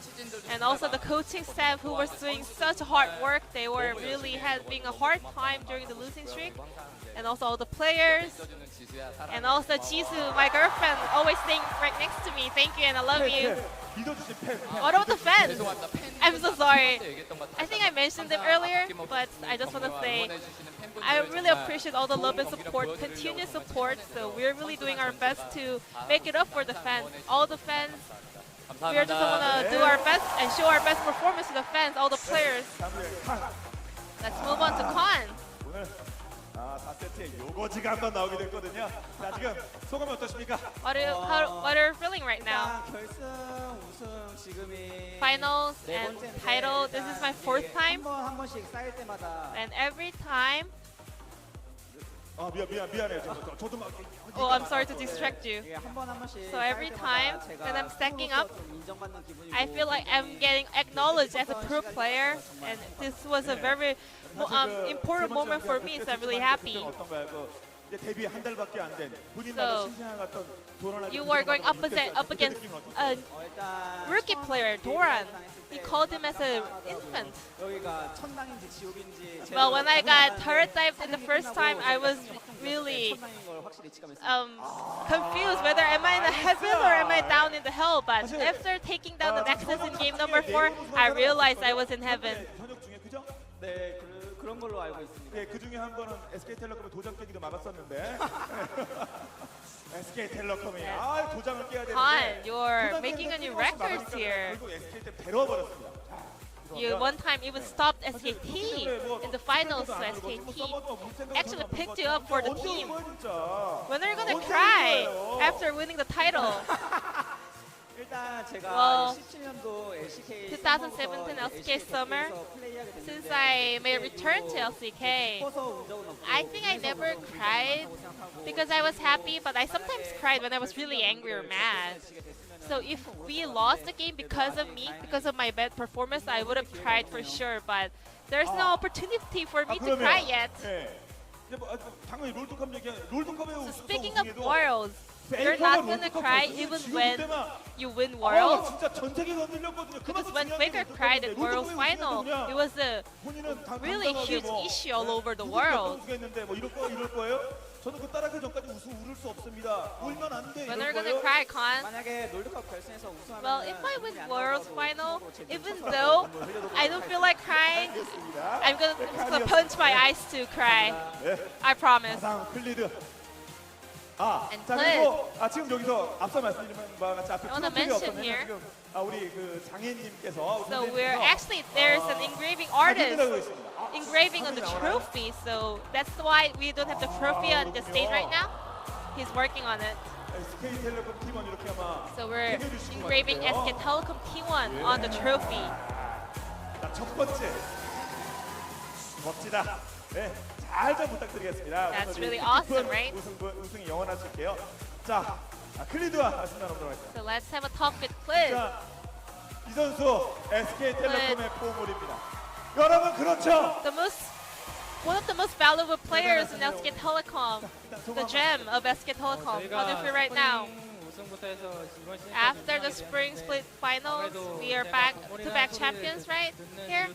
and also the coaching staff who was doing such hard work. They were really having a hard time during the losing streak. And also all the players, and also Jisoo, my girlfriend, always staying right next to me. Thank you and I love you. 믿어주신 팬. What about the fans? I'm so sorry. I think I mentioned them earlier, but I just want to say I really appreciate all the love and support, continuous support. So we're really doing our best to make it up for the fans. All the fans, we are just want to do our best and show our best performance to the fans, all the players. Let's move on to Kahn. 오늘 4세트에 요거지가 한번 나오게 됐거든요. 자, 지금 소감이 어떠십니까? What are you feeling right now? 결승 우승 지금이 Finals 네 and 번째인데 title. This is my fourth time, 한 번씩 쌓일 때마다 and every time. 아, 미안해요. 저도 막 Oh, I'm sorry to distract you. 이게 한 번씩 So every time when I'm stacking up, 좀 인정받는 기분이고 I feel like I'm getting acknowledged as a pro player, and this was a very important moment for me. So I'm really happy. 어떤가요? 이제 데뷔 한 달밖에 안 된 본인 So, 나도 신생아 같던 도란하게 You were going up against a 일단 rookie player, Doran. He called him as an infant. 여기가 천당인지 지옥인지 Well, when I got turret dived in the first time, I was really 천당인 걸 확실히 직감했어요. confused whether am I in the heaven or am I down in the hell. But after taking down the Nexus in game number 4, I realized I was in heaven. 현역 중에 그죠? 네, 그런 걸로 알고 있습니다. 네, 그 중에 한 번은 SK텔레콤의 도장 깨기도 막았었는데 SK텔레콤이 도장을 깨야 되는데 Kahn, you're 도장 making a 깨는데 new 끊임없이 records 막았으니까 here. 결국 SK텔 배려버렸습니다. You one time even stopped SKT in the finals, so SKT actually picked you up for the team. When are you gonna cry after winning the title? 일단 제가 Well, 17년도 LCK 2017 LCK summer, since I made a return to LCK, I think I never cried because I was happy, but I sometimes cried when I was really angry or mad. So if we lost the game because of me, because of my bad performance, I would have cried for sure, but there's no opportunity for me to cry yet. 당연히 롤드컵 얘기 롤드컵에 So speaking of Worlds, you're not gonna cry even when you win Worlds. 진짜 전 세계가 흔들렸거든요. Because when FLICKR cried at Worlds final, it was a really huge issue all over the world. 뭐 이럴 거예요? 저는 그 따라가기 전까지 울을 수 없습니다. 울면 안 돼. When are you gonna cry, Kahn? 만약에 롤드컵 결승에서 우승하면 Well, if I win Worlds final, even though I don't feel like crying, I'm gonna punch my eyes to cry. I promise. 가상 클리드. And 자 Clid. 그리고 지금 여기서 앞서 말씀드린 바와 같이 앞에 I wanna 트로피가 mention 없었네요. here. 지금 우리 그 장애님께서 So we're actually, there's an engraving artist 있습니다. engraving on the trophy, so that's why we don't have the trophy on the stage right now. He's working on it. SK텔레콤 T1 이렇게 아마 So we're 해주신 것 engraving 같아요. SK Telecom T1 on the trophy. 자, 첫 번째 멋지다. 네, 잘 좀 부탁드리겠습니다. That's 우선 이 really awesome, 깊은 right? 우승이 영원하실게요. 자, 클리드와 말씀 나눠보도록 하겠습니다. So let's have a talk with Clid. 자, 이 선수 SK텔레콤의 보물입니다. 여러분 그렇죠? One of the most valuable players in SK Telecom, the gem of SK Telecom. How do you feel right now? After the spring split finals, we are back-to-back champions, right? Here.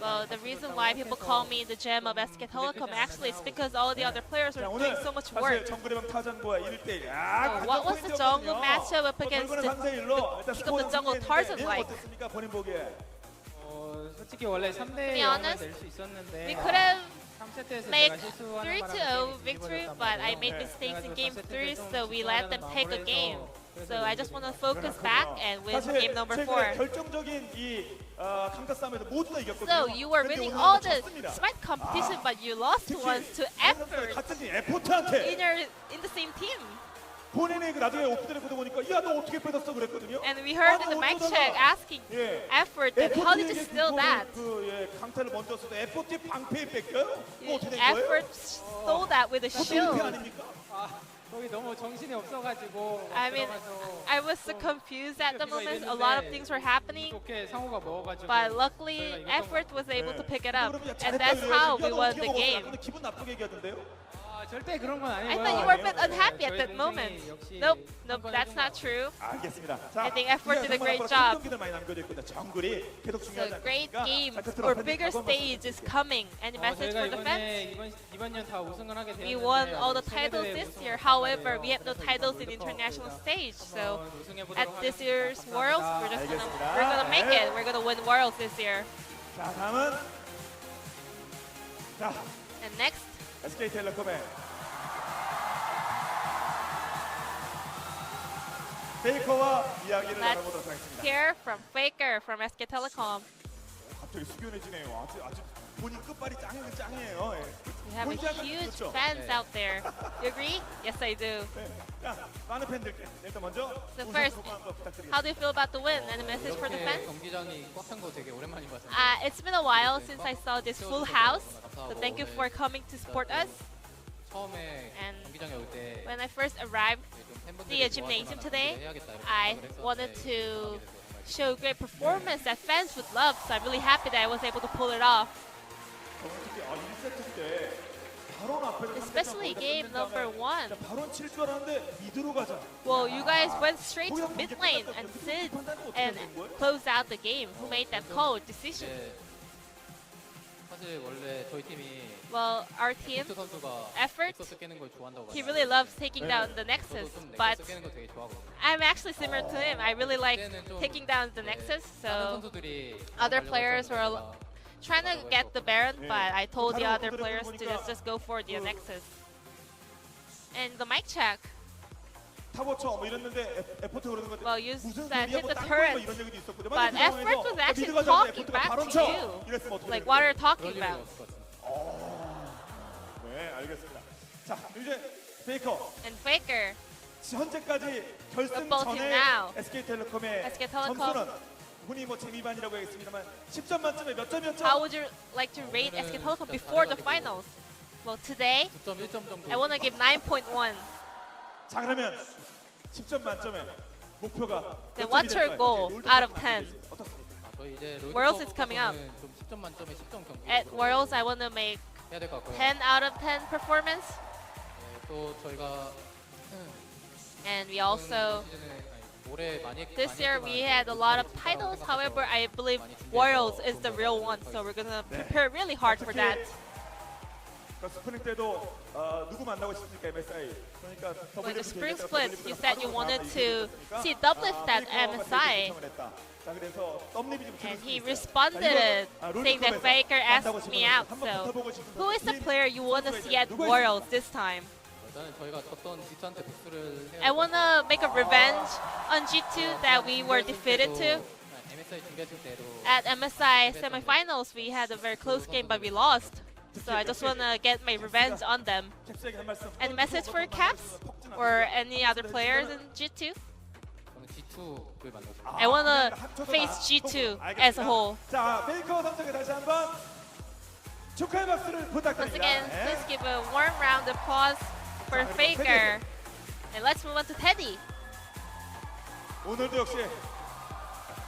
Well, the reason why people call me the gem of SK Telecom actually is because all the other players are doing so much work. 사실 정글의 타잔과 1대1. So what was the jungle matchup up against the king of the jungle Tarzan like? 어땠습니까? 본인 보기에. 솔직히 원래 3대 be 0을 honest, 낼 수 있었는데 we could have 3세트에서 made 제가 실수하는 3-0 바람에 victory, but I made mistakes in game 3, so we let them take a game. So I just want to focus back and win 사실 game number 최근에 4. 결정적인 이 강타 싸움에서 모두 다 이겼거든요. So you were 근데 winning 오늘은 all the 졌습니다. smite competition, but you lost 특히 once to effort 같은 팀 에포트한테 in the same team. 본인이 그 나중에 오프들에 보다 보니까 야 너 어떻게 뺏었어 그랬거든요. And we heard in the mic check asking 예. effort that how did you 에포트에게 steal that? 강타를 먼저 써도 에포트 방패에 뺏겨요? 뭐 어떻게 된 Effort 거예요? stole that with a 포트 shield. 아닙니까? 거기 너무 정신이 없어가지고 I mean, I was so confused at the moment. A lot of things were happening, 좋게 상호가 먹어가지고 but luckily, effort was able to pick it up, 그러면 and 잘했다 that's 그래야지. how 야, we 너 won 어떻게 the 먹었어? game. 근데 기분 나쁘게 얘기하던데요? 절대 그런 건 아니고요. I thought you were a bit 네, unhappy at 저희 that moment. 동생이 역시 Nope, 한 nope, 번 that's 해준 not 것 true. 알겠습니다. I think effort did a great job. 경기들 많이 남겨져 있고 정글이 계속 So 중요하지 great 않습니까? games 자, 끝으로 or 팬들 bigger 각오 한번 stage is coming. Any message 저희가 for the fans? 이번 년 다 우승을 하게 되었는데 We won all the 세계 titles 대회 this 우승을 year. 못한 However, 거예요. we have no 그래서 titles 이번 in 롤드컵 international stage. So 한번 우승해보도록 at this year's 하겠습니다. Worlds, 감사합니다. we're gonna make it. We're gonna win Worlds this year. 자, 다음은 자, And next, SK텔레콤의 페이커와 이야기를 Let's 나눠보도록 하겠습니다. hear from FLICKR from SK Telecom. 갑자기 숙연해지네요. 아주 본인 끝발이 짱이에요. 예. We have a huge fans out there. You agree? Yes, I do. 네. 자, 많은 팬들께 일단 먼저 So 우승 first, 소감 한번 부탁드리겠습니다. how do you feel about the win? Any message for the 이렇게 fans? 경기장이 꽉 찬 거 되게 오랜만인 것 같은데. It's been a while since I saw this full house. So thank you for coming to support us. 처음에 And 경기장에 올 때 When I first arrived the gymnasium today, I wanted to show great performance that fans would love. So I'm really happy that I was able to pull it off. 특히 1세트 때 바론 앞에서 Especially game number 1. 바론 칠 줄 알았는데 미드로 가자. Well, you guys went straight to mid lane and Sid and closed out the game. Who made that call decision? 사실 원래 저희 팀이 Well, our team, 스 선수가 effort, 넥서스 깨는 걸 좋아한다고 he really loves taking down the Nexus. 저도 좀 But 넥서스 깨는 거 되게 좋아하거든요. I'm actually similar to him. I really like taking down the Nexus. 다른 So 선수들이 other 가려고 players were 했었으니까 trying to get the Baron, but I told the other players to just go for the Nexus. And the mic check. 타워쳐 뭐 이랬는데 에포트 그러는 건데 Well, you 무슨 said 소리야 hit 뭐 the 땅 turret, 뭐 이런 얘기도 있었거든요. but 만약에 그 effort was 상황에서 actually 미드가 잡는데 talking 에포트가 back 바론 to 쳐! you. 이랬으면 어떻게 Like, 되는 what 거예요? are you talking 그럴 일은 about? 없을 것 같습니다. 네, 알겠습니다. 자, 이제 페이커 And FLICKR, 현재까지 결승 Football team 전에 now. SK텔레콤의 SK텔레콤. 점수는 흔히 뭐 재미반이라고 했습니다만 10점 만점에 몇 점이었죠? how would you like to rate SK Telecom before the finals? Well, today, 9.1점 정도. I want to give 9.1. 자, 그러면 10점 만점에 목표가 Then 몇 what's 점이 your 될까요? goal 롤드컵 out of 만들기 10? 어떻습니까? 저희 이제 Worlds is coming up. 롤드컵에서는 좀 10점 만점에 10점 경기 At Worlds, I want to make 해야 될 것 같고요. 10 out of 10 performance. 또 저희가 And we also, 올해 많이 this year we had a lot of titles. However, I believe Worlds is the real one. So we're going to prepare really hard for that. 그 스프링 때도 누구 만나고 싶습니까 MSI? 그러니까 With the WF spring 얘기했다가 split, WF you said you 바로 wanted 나와서 to 얘기했으니까 see Doublelift at 페이커가 MSI. 신청을 했다. 자, 그래서 썸립이 좀 And he 들을 수 있어요. responded 자, 이거, saying that 롤드컵에서 FLICKR asked 만나고 싶은 me out. 한번 So 붙어보고 싶은 who is the 이 player you want to see at 누가 Worlds this time? 일단은 저희가 졌던 G2한테 복수를 해야 I want to make a revenge on G2 that we were defeated to. MSI 준비했을 때로 At MSI semifinals, we had a very close game, but we lost. So I just want to get my revenge on them. 캡스에게 한 말씀. Any message for Caps or any other players in G2? 저는 G2를 만나고 싶어요. I want to face G2 as a whole. 자, 페이커 선수에게 다시 한번 축하의 박수를 Once 부탁드립니다. again, 네. please give a warm round of applause for FLICKR. And let's move on to Teddy. 오늘도 역시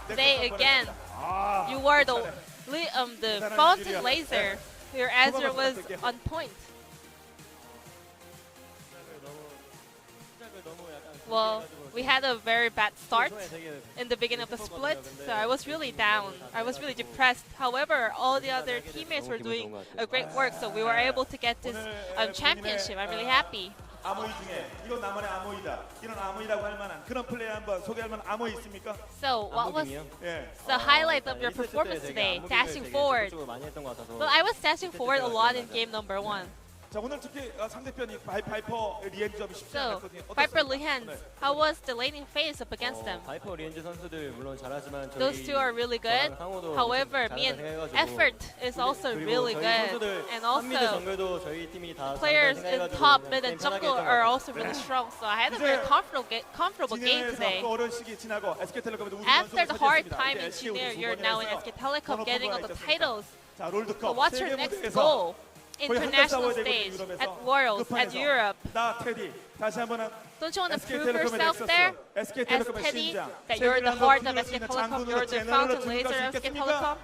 Today again, 아, you were the fountain laser. Your answer was on point. Well, we had a very bad start in the beginning of the split, so I was really down. I was really depressed. However, all the other teammates were doing a great work, so we were able to get this championship. I'm really happy. 아모이 중에 이건 나만의 아모이다. 이런 아모이라고 할 만한 그런 플레이 한번 소개할 만한 아모이 있습니까? So, what was 예. the highlight of your performance today? Dashing forward. Well, I was dashing forward a lot in game number 1. 자, 오늘 특히 상대편이 바이퍼 리엔즈 점이 쉽지 So, 않았거든요. Viper Lehends, how was the laning phase up against them? 바이퍼 리엔즈 선수들 물론 잘하지만 Those two are really good. However, me and Effort is also really good. And also, 정글도 저희 팀이 다 players in top, mid, and jungle are also really strong. So I had a very comfortable game today. 어려운 시기 지나고 SK텔레콤에도 우승 After the hard 연속을 time in 차지했습니다. junior, you're now in SK Telecom getting all the titles. 자, So 롤드컵 what's your 세계 next 무대에서 goal? 거의 한달 International 싸워야 되거든요, stage, 유럽에서. at Worlds, at 급한에서. Europe. 나 테디 다시 한번은 Don't you want to prove SK텔레콤의 yourself there as SK텔레콤의 Teddy 심장. that you're the heart of SK 세계를 Telecom, 한번 you're the 장군으로 fountain 제너럴로 laser of SK 증명할 수 Telecom?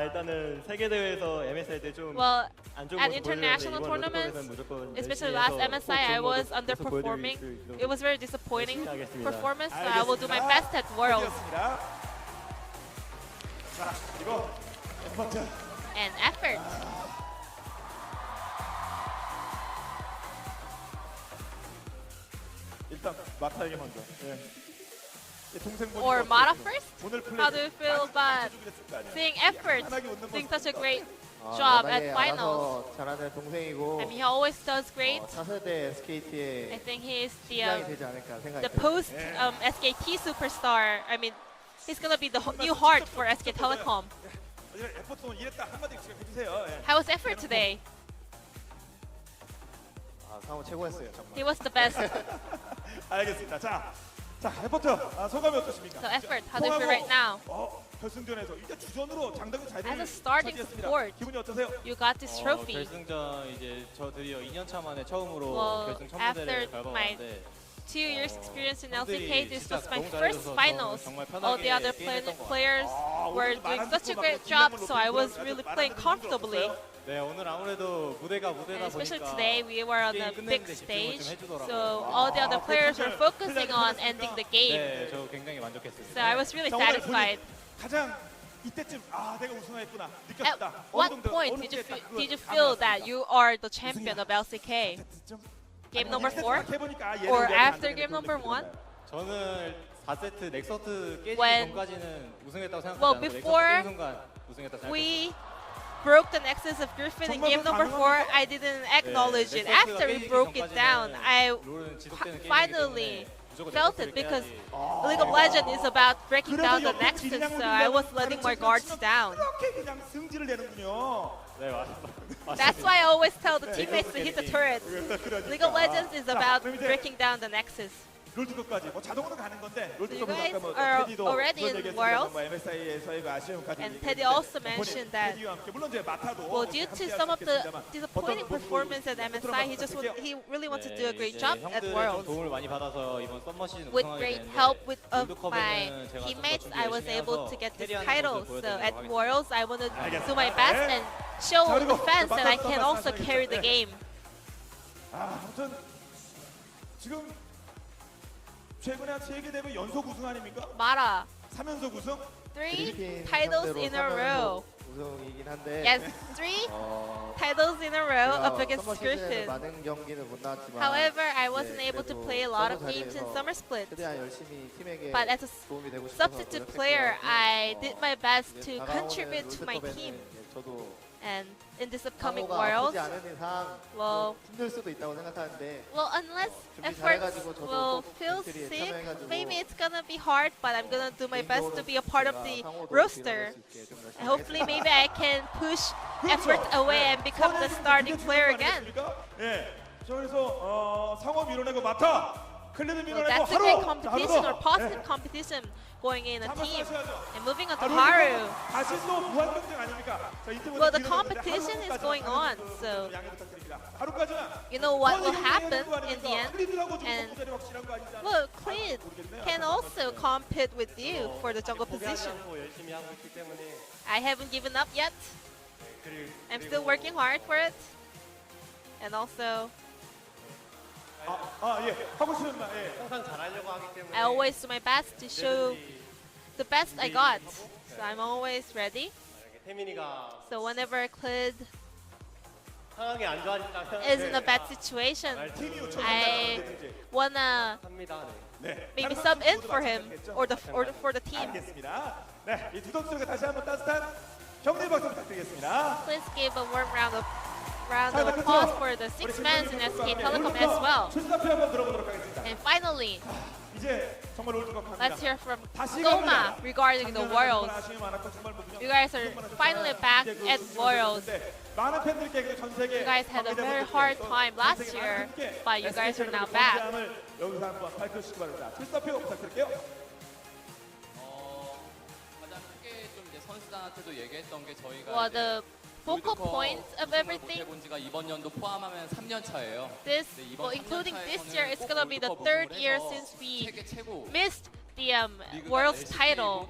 일단은 세계 대회에서 MSI 때좀 Well, 안 좋은 at 모습 international 보여드렸는데 이번 tournaments, 롤드컵에서는 무조건 especially 열심히 last 해서 MSI, 꼭 I 좋은 was 모습 underperforming. 보여드릴 수 있도록 It was very disappointing 열심히 하겠습니다. performance, so I will do my best at Worlds. 알겠습니다. 자, 이거 에퍼트. And effort. 일단 마타에게 먼저. 예. 동생 보니까 Or 어때요? Mata first? 오늘 플레이 How do you feel about seeing effort doing such a great job at finals? 잘하는 동생이고 I mean, he always does great. 차세대 SKT의 I think he is 시장이 되지 않을까 the 생각해요. post SKT superstar. I mean, he's gonna be the new heart for SK Telecom. 에퍼트 오늘 이랬다 한마디 해주세요. 예. How was effort today? 상호 최고였어요 정말. He was the best. 알겠습니다. 자, 에퍼트 소감이 어떠십니까? So effort, how do you feel right now? 결승전에서 이제 주전으로 장담이 잘 As a starting 차지했습니다. support, 기분이 어떠세요? you got this trophy. 결승전 이제 저 드디어 2년차 만에 처음으로 Well, 결승 첫 after 무대를 my 밟아봤는데 2 years experience in 분들이 LCK, this 진짜 was my 너무 first 잘해줘서 finals. 정말 All the 편하게 other 게임했던 것 같아요. players were doing such a great job, so I was really playing comfortably. 네, 오늘 아무래도 무대가 And 무대다 especially 보니까 today, we were on a 게임 big 끝내는데 집중을 stage, 좀 해주더라고요. so all the other players were focusing on ending the game. 네, 저 굉장히 만족했습니다. So I was really 자, 오늘 satisfied. 가장 이때쯤 내가 우승했구나 At 느꼈다. what point did you feel that you are the champion of LCK? Game number 4 or after game number 1? 저는 4세트 넥서트 깨지기 When- 전까지는 우승했다고 생각하지 Well, 않고 before 넥서트 깬 순간 우승했다고 생각했어요. We broke the nexus of Griffin in game number 4. I didn't acknowledge it. After we broke it down, I finally felt it because League of Legends is about breaking down the nexus, so I was letting my guards down. 그렇게 그냥 승질을 내는군요. 네, That's why I always tell the teammates to hit the turret. 그러니까. League of Legends is about 그럼 이제 breaking down the nexus. 롤드컵까지 자동으로 가는 건데 You 롤드컵은 guys 아까 are 테디도 already 그런 in 얘기했습니다. Worlds. MSI에서의 그 아쉬움 가지고 And 얘기했는데 Teddy also 본인, mentioned that 테디와 함께 물론 이제 마타도 well, due to some of the disappointing 어떤 performance at MSI, he really wanted to do a great job at 형들의 Worlds. 도움을 많이 받아서 이번 썸머 시즌 With 우승하게 great 됐는데 help of my 롤드컵에는 제가 teammates, 좀더 I was 준비 열심히 able 해서 to get this 캐리하는 title. 모습을 So 보여드리도록 at 하겠습니다. Worlds, I want to 알겠습니다. do my best 네. and show 자, 그리고 the fans that I 마타도 can also 말씀하셨죠. carry the 네. game. 아무튼 지금 최근에 세계 대회 연속 우승 아닙니까? Mata, 3연속 우승? 3 titles in a row. 우승이긴 한데 Yes, 3 titles in a row up against 서머 시즌에는 Griffin. 많은 경기는 못 나왔지만 However, I wasn't 네, able to 그래도 play a lot of 서브 games in 자리에서 summer split. 최대한 열심히 팀에게 But as a 도움이 되고 싶어서 substitute 노력했고요. player, I did my best to 다가오는 contribute to my 롤드컵에는 team. 저도 And in this upcoming 상호가 Worlds, 아프지 않은 이상 well, 힘들 수도 있다고 생각하는데 well, unless 준비 efforts 잘해가지고 저도 will 꼭 feel 팬들이 sick, 참여해가지고 maybe it's gonna be hard, but I'm gonna do my best to be a part of the 상호도 roster. 기여할 수 있게 좀 열심히 And hopefully, 하겠습니다. maybe I can push effort away and become the starting player again. 예. 자, 그래서 상호 밀어내고 마타, 클리드 Well, 밀어내고 that's a great 하루. competition or positive 예. competition going in a 한번 team. 하셔야죠. And moving on to 아, Haru. 롤드컵은 다시 또 무한 경쟁 아닙니까? 자, 이때부터 Well, the 기회가 competition 있는데 is going on, so 양해 부탁드립니다. 하루까지는 you know what will 선수 happen 경쟁하는 거 in the 아닙니까? end. 클리드하고 지금 And 선수 자리 확실한 거 아니잖아요. well, Clid can also compete with you for the jungle position. 열심히 하고 있기 때문에 I haven't given up yet. I'm still working hard for it. And also, 예. 하고 싶은 말. 예. 항상 잘하려고 하기 때문에 I always do my best to show the best I got. So I'm always ready. 태민이가 So whenever Clid 상황이 안 좋아진다면 is in a bad situation, 팀이 요청한다면 I 언제든지. wanna 합니다. 네. maybe 다른 sub in 선수들도 for him 마찬가지겠죠? or for the team. 알겠습니다. 네, 이 두 선수에게 다시 한번 따뜻한 격려 박수 부탁드리겠습니다. Please give a warm round of 끝으로 applause for the 우리 6 men in SK 함께 Telecom 월드컵 as well. 출사표 한번 들어보도록 하겠습니다. And finally, 이제 정말 월드컵 갑니다. let's hear from 다시 Goma 갑니다. regarding the 작년에는 Worlds. 정말 아쉬움이 많았고 정말 무분명 You guys are finally back at Worlds. 많은 팬들께 전 세계 You guys had a very hard time last year, but you guys are now back. 여기서 한번 밝혀주시기 바랍니다. 출사표 부탁드릴게요. 가장 크게 좀 이제 선수단한테도 얘기했던 게 저희가 Well, the focal points of everything, 본 지가 이번 연도 포함하면 3년 차예요. this, well, including this year, it's gonna be the third year since we 세계 최고 missed the World's title.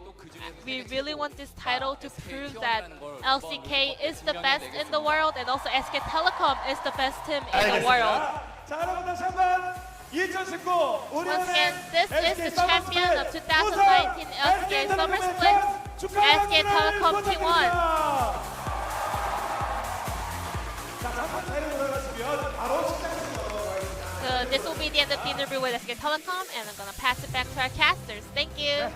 We really want this title to prove that LCK is the best in the world and also SK Telecom is the best team in the world. 자, 여러분 다시 한번 2019 Once again, this is the champion of 2019 LCK Summer Split, SK Telecom T1. 자, 잠깐 자리로 돌아가시면 바로 시작하겠습니다. So this will be the end of the interview with SK Telecom, and I'm gonna pass it back to our casters. Thank you.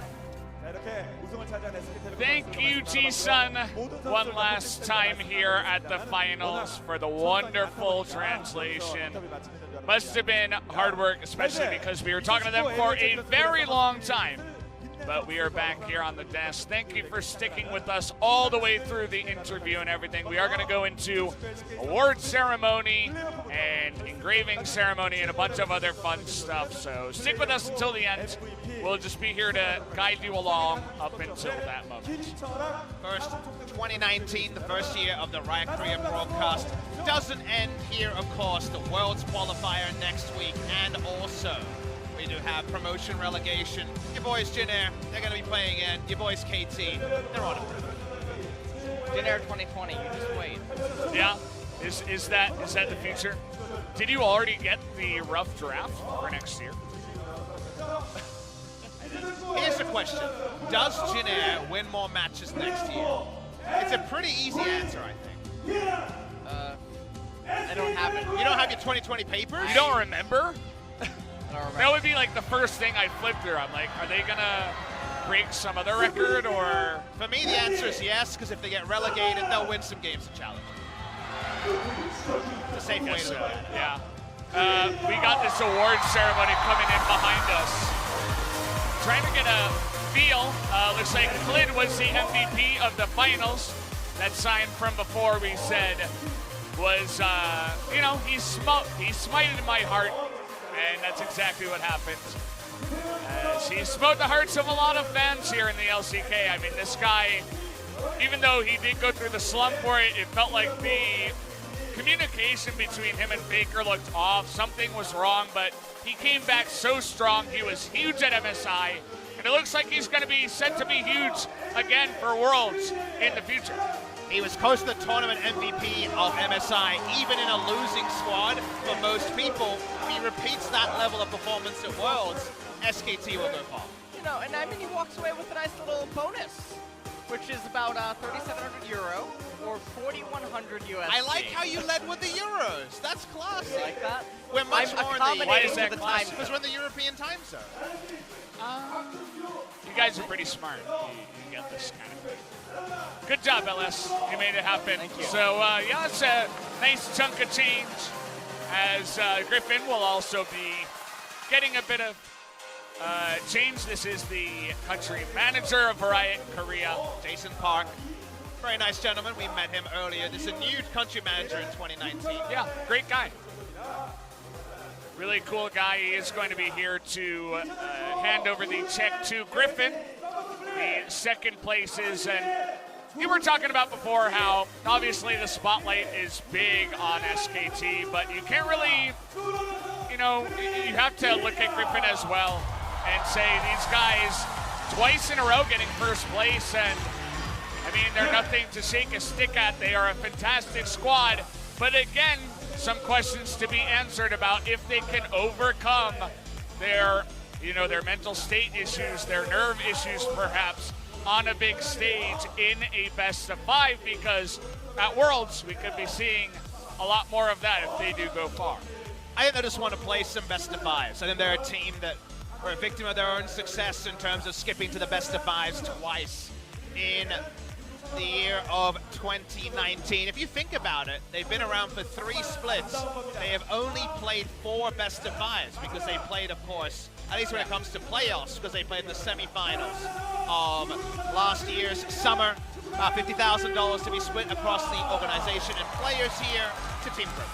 자, 이렇게 우승을 차지한 SK텔레콤 Thank you, Ji-sun, one last time here at the finals for the wonderful translation. Must have been hard work, especially because we were talking to them for a very long time. But we are back here on the desk. Thank you for sticking with us all the way through the interview and everything. We are going to go into award ceremony and engraving ceremony and a bunch of other fun stuff. So stick with us until the end. We'll just be here to guide you along up until that moment. First, 2019, the first year of the Riot Korea broadcast, doesn't end here, of course. The Worlds qualifier next week, and also we do have promotion relegation. Your boys Jin Air, they're going to be playing again. Your boys KT, they're on it. Jin Air 2020, you just wait. Yeah, is that the future? Did you already get the rough draft for next year? Here's the question. Does Jin Air win more matches next year? It's a pretty easy answer, I think. I don't have it. You don't have your 2020 papers? You don't remember? I don't remember. That would be like the first thing I flip through. I'm like, are they gonna break some other record or? For me, the answer is yes, because if they get relegated, they'll win some games of challenge. It's a safe way to look at it. Yeah. We got this award ceremony coming in behind us. Trying to get a feel. Looks like Clid was the MVP of the finals. That sign from before we said was, he smited my heart, and that's exactly what happened. He smote the hearts of a lot of fans here in the LCK. I mean, this guy, even though he did go through the slump for it, it felt like the communication between him and FLICKR looked off. Something was wrong, but he came back so strong. He was huge at MSI, and it looks like he's going to be set to be huge again for Worlds in the future. He was close to the tournament MVP of MSI, even in a losing squad. For most people, if he repeats that level of performance at Worlds, SKT will go far. You know, and I mean, he walks away with a nice little bonus, which is about €3,700 or 4,100 USD. I like how you led with the Euros. That's classy. You like that? We're much I'm more in accommodating the, Why is that to the classy? time because we're in the European time zone. You guys are pretty smart. You get this kind of thing. Good job, LS. You made it happen. Thank you. So, yeah, it's a nice chunk of change as Griffin will also be getting a bit of change. This is the country manager of Riot Korea. Jason Park, very nice gentleman. We met him earlier. This is a new country manager in 2019. Yeah, great guy. Really cool guy. He is going to be here to hand over the check to Griffin. The second places, and you were talking about before how obviously the spotlight is big on SKT, but you can't really, you have to look at Griffin as well and say these guys twice in a row getting first place, and I mean, they're nothing to shake a stick at. They are a fantastic squad, but again, some questions to be answered about if they can overcome their mental state issues, their nerve issues perhaps, on a big stage in a best of 5, because at Worlds we could be seeing a lot more of that if they do go far. I think they just want to play some best of fives. I think they're a team that were a victim of their own success in terms of skipping to the best of fives twice in the year of 2019. If you think about it, they've been around for 3 splits. They have only played 4 best of fives because they played, of course, at least when it comes to playoffs, because they played the semifinals of last year's summer. $50,000 to be split across the organization, and players here to Team Griffin.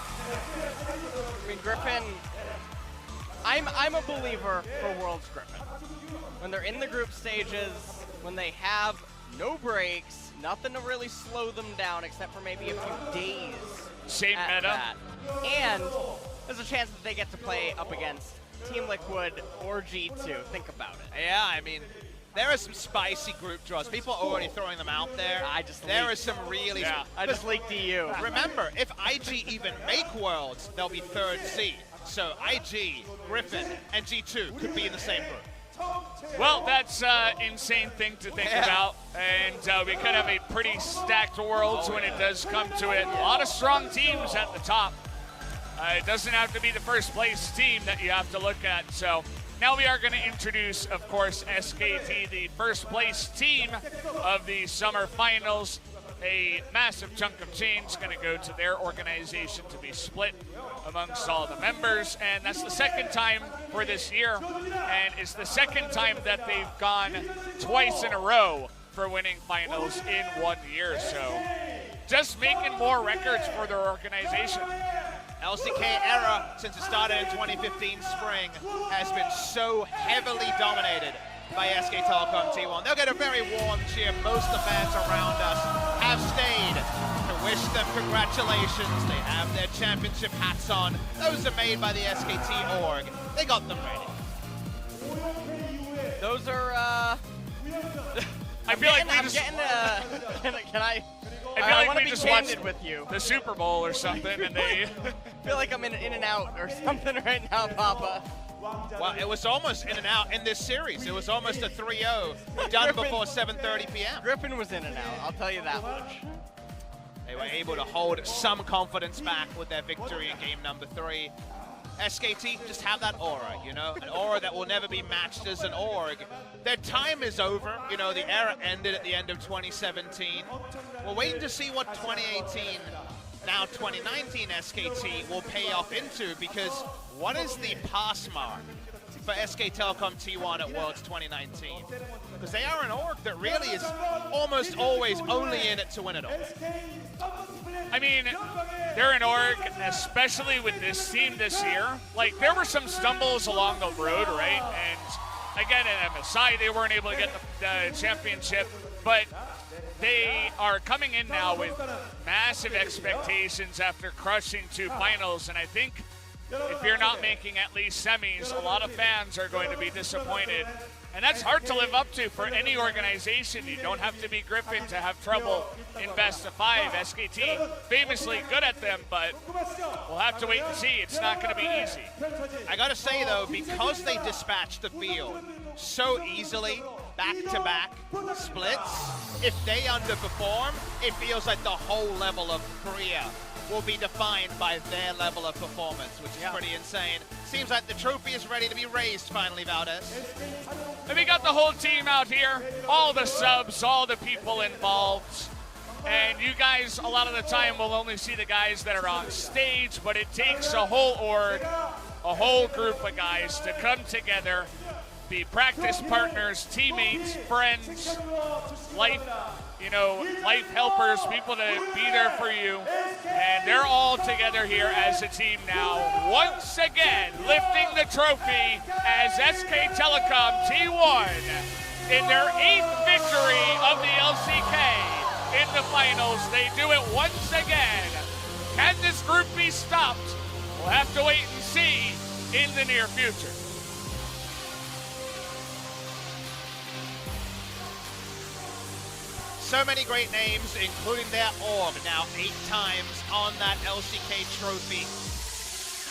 I mean, Griffin, I'm a believer for Worlds Griffin. When they're in the group stages, when they have no breaks, nothing to really slow them down except for maybe a few days. Same at meta. that. And there's a chance that they get to play up against Team Liquid or G2. Think about it. Yeah, I mean, there are some spicy group draws. People are already throwing them out there. There are some really... Yeah. I just leaked EU. Remember, if IG even make Worlds, they'll be 3rd seed. So IG, Griffin, and G2 could be in the same group. Well, that's an insane thing to think about, and we could have a pretty stacked Worlds when it does come to it. A lot of strong teams at the top. It doesn't have to be the first place team that you have to look at. So now we are going to introduce, of course, SKT, the first place team of the summer finals. A massive chunk of change going to go to their organization to be split amongst all the members, and that's the second time for this year, and it's the second time that they've gone twice in a row for winning finals in 1 year. So just making more records for their organization. LCK era, since it started in 2015 spring, has been so heavily dominated by SK Telecom T1. They'll get a very warm cheer. Most of the fans around us have stayed to wish them congratulations. They have their championship hats on. Those are made by the SKT org. They got them ready. Those are, I feel like we I'm just... getting, can I I feel like want to we be just candid watched with you. the Super Bowl or something, and they... I feel like I'm in and out or something right now, Papa. Well, it was almost in and out in this series. It was almost a 3-0 done before 7:30 p.m. Griffin was in and out, I'll tell you that much. They were able to hold some confidence back with their victory in game number 3. SKT just have that aura, you know, an aura that will never be matched as an org. Their time is over. You know, the era ended at the end of 2017. We're waiting to see what 2018, now 2019 SKT will pay off into, because what is the pass mark for SK Telecom T1 at Worlds 2019? Because they are an org that really is almost always only in it to win it all. I mean, they're an org, especially with this team this year. Like, there were some stumbles along the road, right? And again, at MSI, they weren't able to get the championship, but they are coming in now with massive expectations after crushing 2 finals, and I think if you're not making at least semis, a lot of fans are going to be disappointed. And that's hard to live up to for any organization. You don't have to be Griffin to have trouble in best of 5. SKT, famously good at them, but we'll have to wait and see. It's not going to be easy. I gotta say though, because they dispatched the field so easily, back-to-back splits, if they underperform, it feels like the whole level of Korea will be defined by their level of performance, which is pretty insane. Seems like the trophy is ready to be raised finally, Valdez. And we got the whole team out here, all the subs, all the people involved. And you guys, a lot of the time, will only see the guys that are on stage, but it takes a whole org, a whole group of guys to come together, be practice partners, teammates, friends, life helpers, people to be there for you. And they're all together here as a team now, once again lifting the trophy as SK Telecom T1 in their 8th victory of the LCK in the finals. They do it once again. Can this group be stopped? We'll have to wait and see in the near future. So many great names, including their org, now 8 times on that LCK trophy.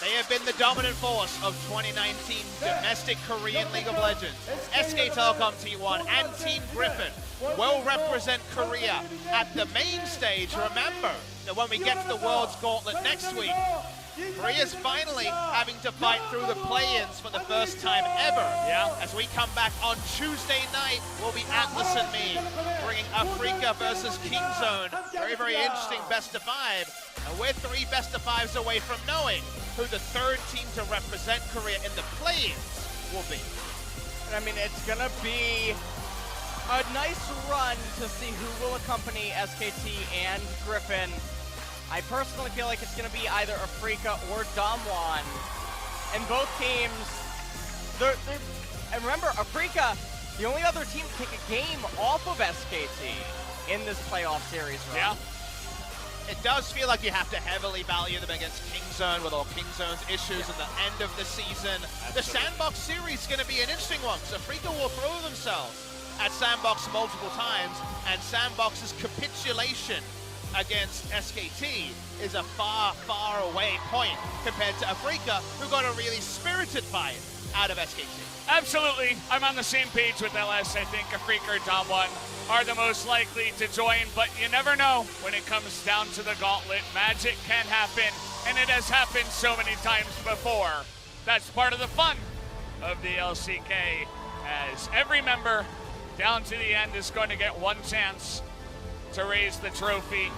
They have been the dominant force of 2019 domestic Korean League of Legends. SK Telecom T1 and Team Griffin will represent Korea at the main stage. Remember that when we get to the World's Gauntlet next week, Korea's finally having to fight through the play-ins for the first time ever. Yeah. As we come back on Tuesday night, will be Atlas and me bringing FLICKR versus Kingzone. Very, very interesting best of 5. And we're 3 best of 5s away from knowing who the third team to represent Korea in the play-ins will be. And I mean, it's gonna be a nice run to see who will accompany SKT and Griffin. I personally feel like it's gonna be either FLICKR or Damwon. And both teams, and remember, FLICKR, the only other team to take a game off of SKT in this playoff series run. Yeah. It does feel like you have to heavily value them against Kingzone with all Kingzone's issues at the end of the season. The Sandbox series is going to be an interesting one because FLICKR will throw themselves at Sandbox multiple times, and Sandbox's capitulation against SKT is a far, far away point compared to FLICKR, who got a really spirited fight out of SKT. Absolutely. I'm on the same page with LS. I think FLICKR and Doran are the most likely to join, but you never know when it comes down to the gauntlet. Magic can happen, and it has happened so many times before. That's part of the fun of the LCK, as every member down to the end is going to get one chance to raise the trophy.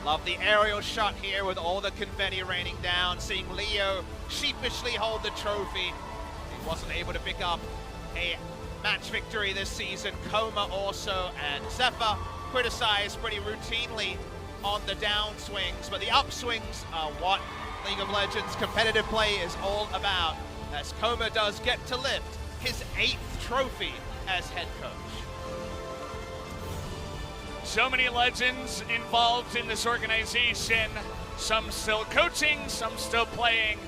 Love the aerial shot here with all the confetti raining down, seeing Leo sheepishly hold the trophy. He wasn't able to pick up a match victory this season. Coma also, and Zephyr criticized pretty routinely on the downswings, but the upswings are what League of Legends competitive play is all about, as Coma does get to lift his 8th trophy as head coach. So many legends involved in this organization, some still coaching, some still playing,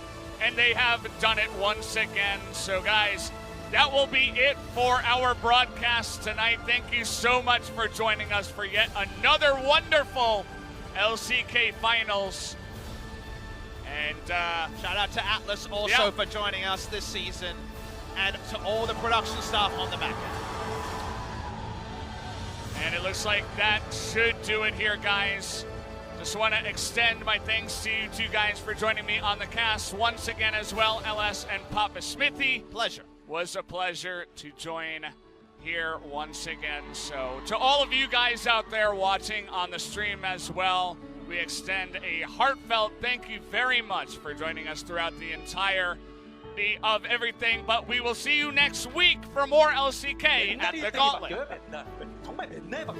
and they have done it once again. So guys, that will be it for our broadcast tonight. Thank you so much for joining us for yet another wonderful LCK Finals. And shout out to Atlas also for joining us this season, and to all the production staff on the back end. And it looks like that should do it here, guys. Just want to extend my thanks to you two guys for joining me on the cast once again as well, LS and Papa Smithy. Pleasure. Was a pleasure to join here once again. So to all of you guys out there watching on the stream as well, we extend a heartfelt thank you very much for joining us throughout the entirety of everything. But we will see you next week for more LCK at the Gauntlet. 정말 맨날 막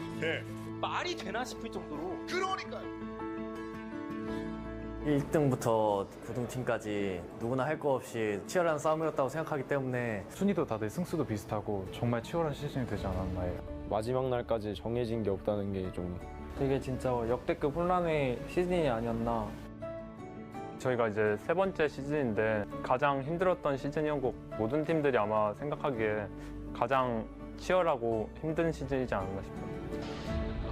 말이 되나 싶을 정도로. 그러니까요. 1등부터 9등팀까지 누구나 할 거 없이 치열한 싸움이었다고 생각하기 때문에 순위도 다들 승수도 비슷하고 정말 치열한 시즌이 되지 않았나 해요. 마지막 날까지 정해진 게 없다는 게 좀 되게 진짜 역대급 혼란의 시즌이 아니었나. 저희가 이제 3번째 시즌인데 가장 힘들었던 시즌이었고 모든 팀들이 아마 생각하기에 가장 치열하고 힘든 시즌이지 않았나 싶어요.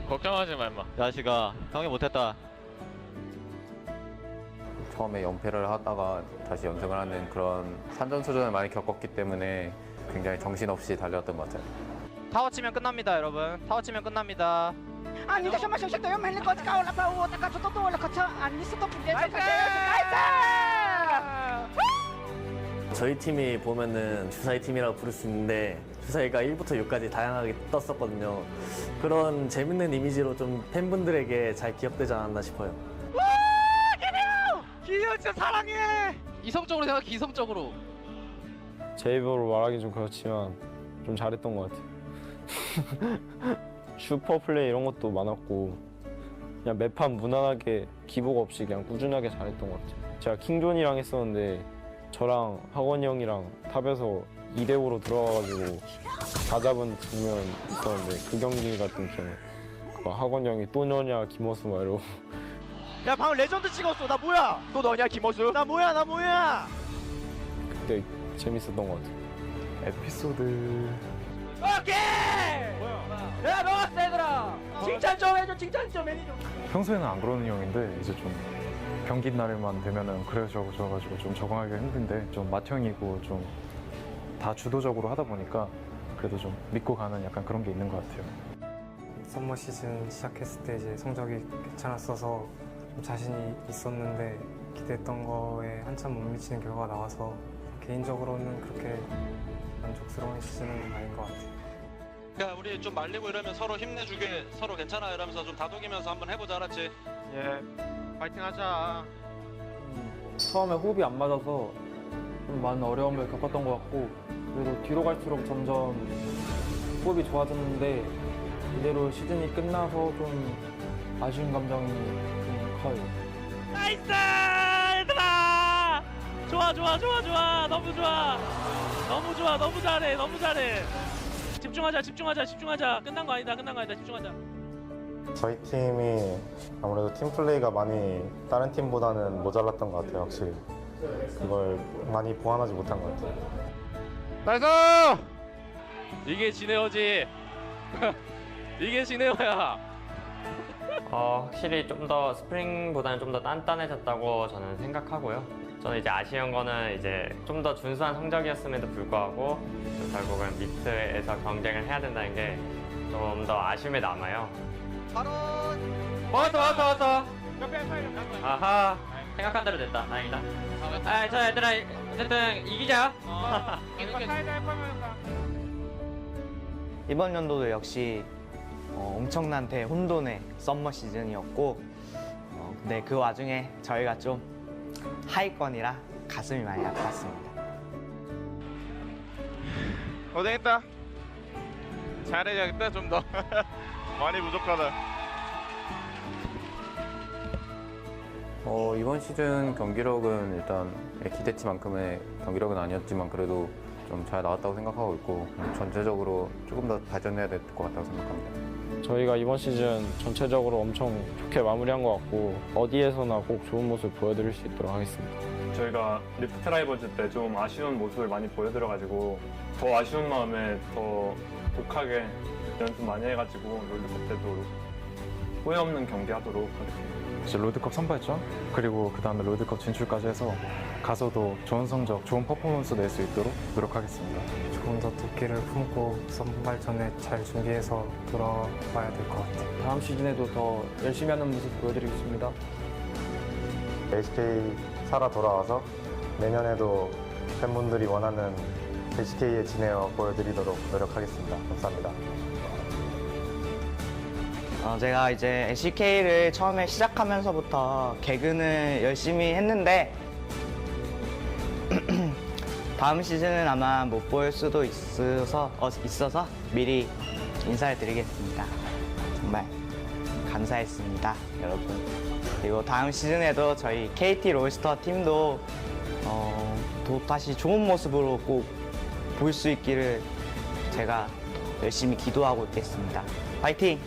걱정하지 마, 임마. 야식아, 형이 못했다. 처음에 연패를 하다가 다시 연승을 하는 그런 산전수전을 많이 겪었기 때문에 굉장히 정신없이 달렸던 것 같아요. 타워 치면 끝납니다, 여러분. 타워 치면 끝납니다. 아니, 잠깐만, 셔셔도요. 멜리 거지가 올라가고, 내가 저도 올라가서 아니, 스톱인데. 나이스! 저희 팀이 보면은 주사위 팀이라고 부를 수 있는데 주사위가 1부터 6까지 다양하게 떴었거든요. 그런 재밌는 이미지로 좀 팬분들에게 잘 기억되지 않았나 싶어요. 기현 진짜 사랑해. 이성적으로 생각해, 이성적으로. 제 입으로 말하기 좀 그렇지만 좀 잘했던 것 같아요. 슈퍼 플레이 이런 것도 많았고 그냥 매판 무난하게 기복 없이 그냥 꾸준하게 잘했던 것 같아요. 제가 킹존이랑 했었는데 저랑 학원이 형이랑 탑에서 2대5로 들어가가지고 다 잡은 2명 있었는데 그 경기 같은 경우에 막 학원이 형이 또 너냐 김호수 막 이러고. 야, 방금 레전드 찍었어. 나 뭐야? 또 너냐, 김호수? 나 뭐야? 그때 재밌었던 것 같아요. 에피소드... 오케이! 뭐야? 야, 먹었어, 얘들아! 칭찬 좀 해줘, 칭찬 좀 해줘. 평소에는 안 그러는 형인데 이제 좀 경기 날에만 되면은 그래져가지고 좀 적응하기가 힘든데 좀 맏형이고 좀 다 주도적으로 하다 보니까 그래도 좀 믿고 가는 약간 그런 게 있는 것 같아요. 썸머 시즌 시작했을 때 이제 성적이 괜찮았어서 좀 자신이 있었는데 기대했던 거에 한참 못 미치는 결과가 나와서 개인적으로는 그렇게 만족스러운 시즌은 아닌 것 같아요. 그러니까 우리 좀 말리고 이러면 서로 힘내주게 서로 괜찮아 이러면서 좀 다독이면서 한번 해보자, 알았지? 예, 파이팅 하자. 처음에 호흡이 안 맞아서 좀 많은 어려움을 겪었던 것 같고 그래도 뒤로 갈수록 점점 호흡이 좋아졌는데 이대로 시즌이 끝나서 좀 아쉬운 감정이 좀 커요. 나이스! 얘들아! 좋아 너무 좋아 너무 잘해 집중하자 끝난 거 아니다 집중하자. 저희 팀이 아무래도 팀 플레이가 많이 다른 팀보다는 모자랐던 것 같아요, 확실히. 그걸 많이 보완하지 못한 것 같아요. 나이스! 이게 지네어지. 이게 지네어야. 확실히 좀 더 스프링보다는 좀 더 단단해졌다고 저는 생각하고요. 저는 이제 아쉬운 거는 이제 좀 더 준수한 성적이었음에도 불구하고 결국은 미트에서 경쟁을 해야 된다는 게 좀 더 아쉬움이 남아요. 왔어. 아하, 생각한 대로 됐다. 다행이다. 자 얘들아, 어쨌든 이기자. 이번 연도도 역시 엄청난 대혼돈의 썸머 시즌이었고 근데 그 와중에 저희가 좀 하위권이라 가슴이 많이 아팠습니다. 고생했다. 잘해야겠다 좀 더. 많이 부족하다. 이번 시즌 경기력은 일단 기대치만큼의 경기력은 아니었지만 그래도 좀 잘 나왔다고 생각하고 있고 전체적으로 조금 더 발전해야 될 것 같다고 생각합니다. 저희가 이번 시즌 전체적으로 엄청 좋게 마무리한 것 같고 어디에서나 꼭 좋은 모습 보여드릴 수 있도록 하겠습니다. 저희가 리프트 라이버즈 때 좀 아쉬운 모습을 많이 보여드려가지고 더 아쉬운 마음에 더 독하게 연습 많이 해가지고 롤드컵 때도 후회 없는 경기 하도록 하겠습니다. 이제 롤드컵 선발전 그리고 그 다음에 롤드컵 진출까지 해서 가서도 좋은 성적, 좋은 퍼포먼스 낼 수 있도록 노력하겠습니다. 조금 더 도끼를 품고 선발전에 잘 준비해서 돌아와야 될 것 같아요. 다음 시즌에도 더 열심히 하는 모습 보여드리겠습니다. LCK 살아 돌아와서 내년에도 팬분들이 원하는 LCK의 진에어 보여드리도록 노력하겠습니다. 감사합니다. 제가 이제 SK를 처음에 시작하면서부터 개근을 열심히 했는데 다음 시즌은 아마 못 볼 수도 있어서 미리 인사를 드리겠습니다. 정말 감사했습니다, 여러분. 그리고 다음 시즌에도 저희 KT 롤스터 팀도 다시 좋은 모습으로 꼭 볼 수 있기를 제가 열심히 기도하고 있겠습니다. 파이팅!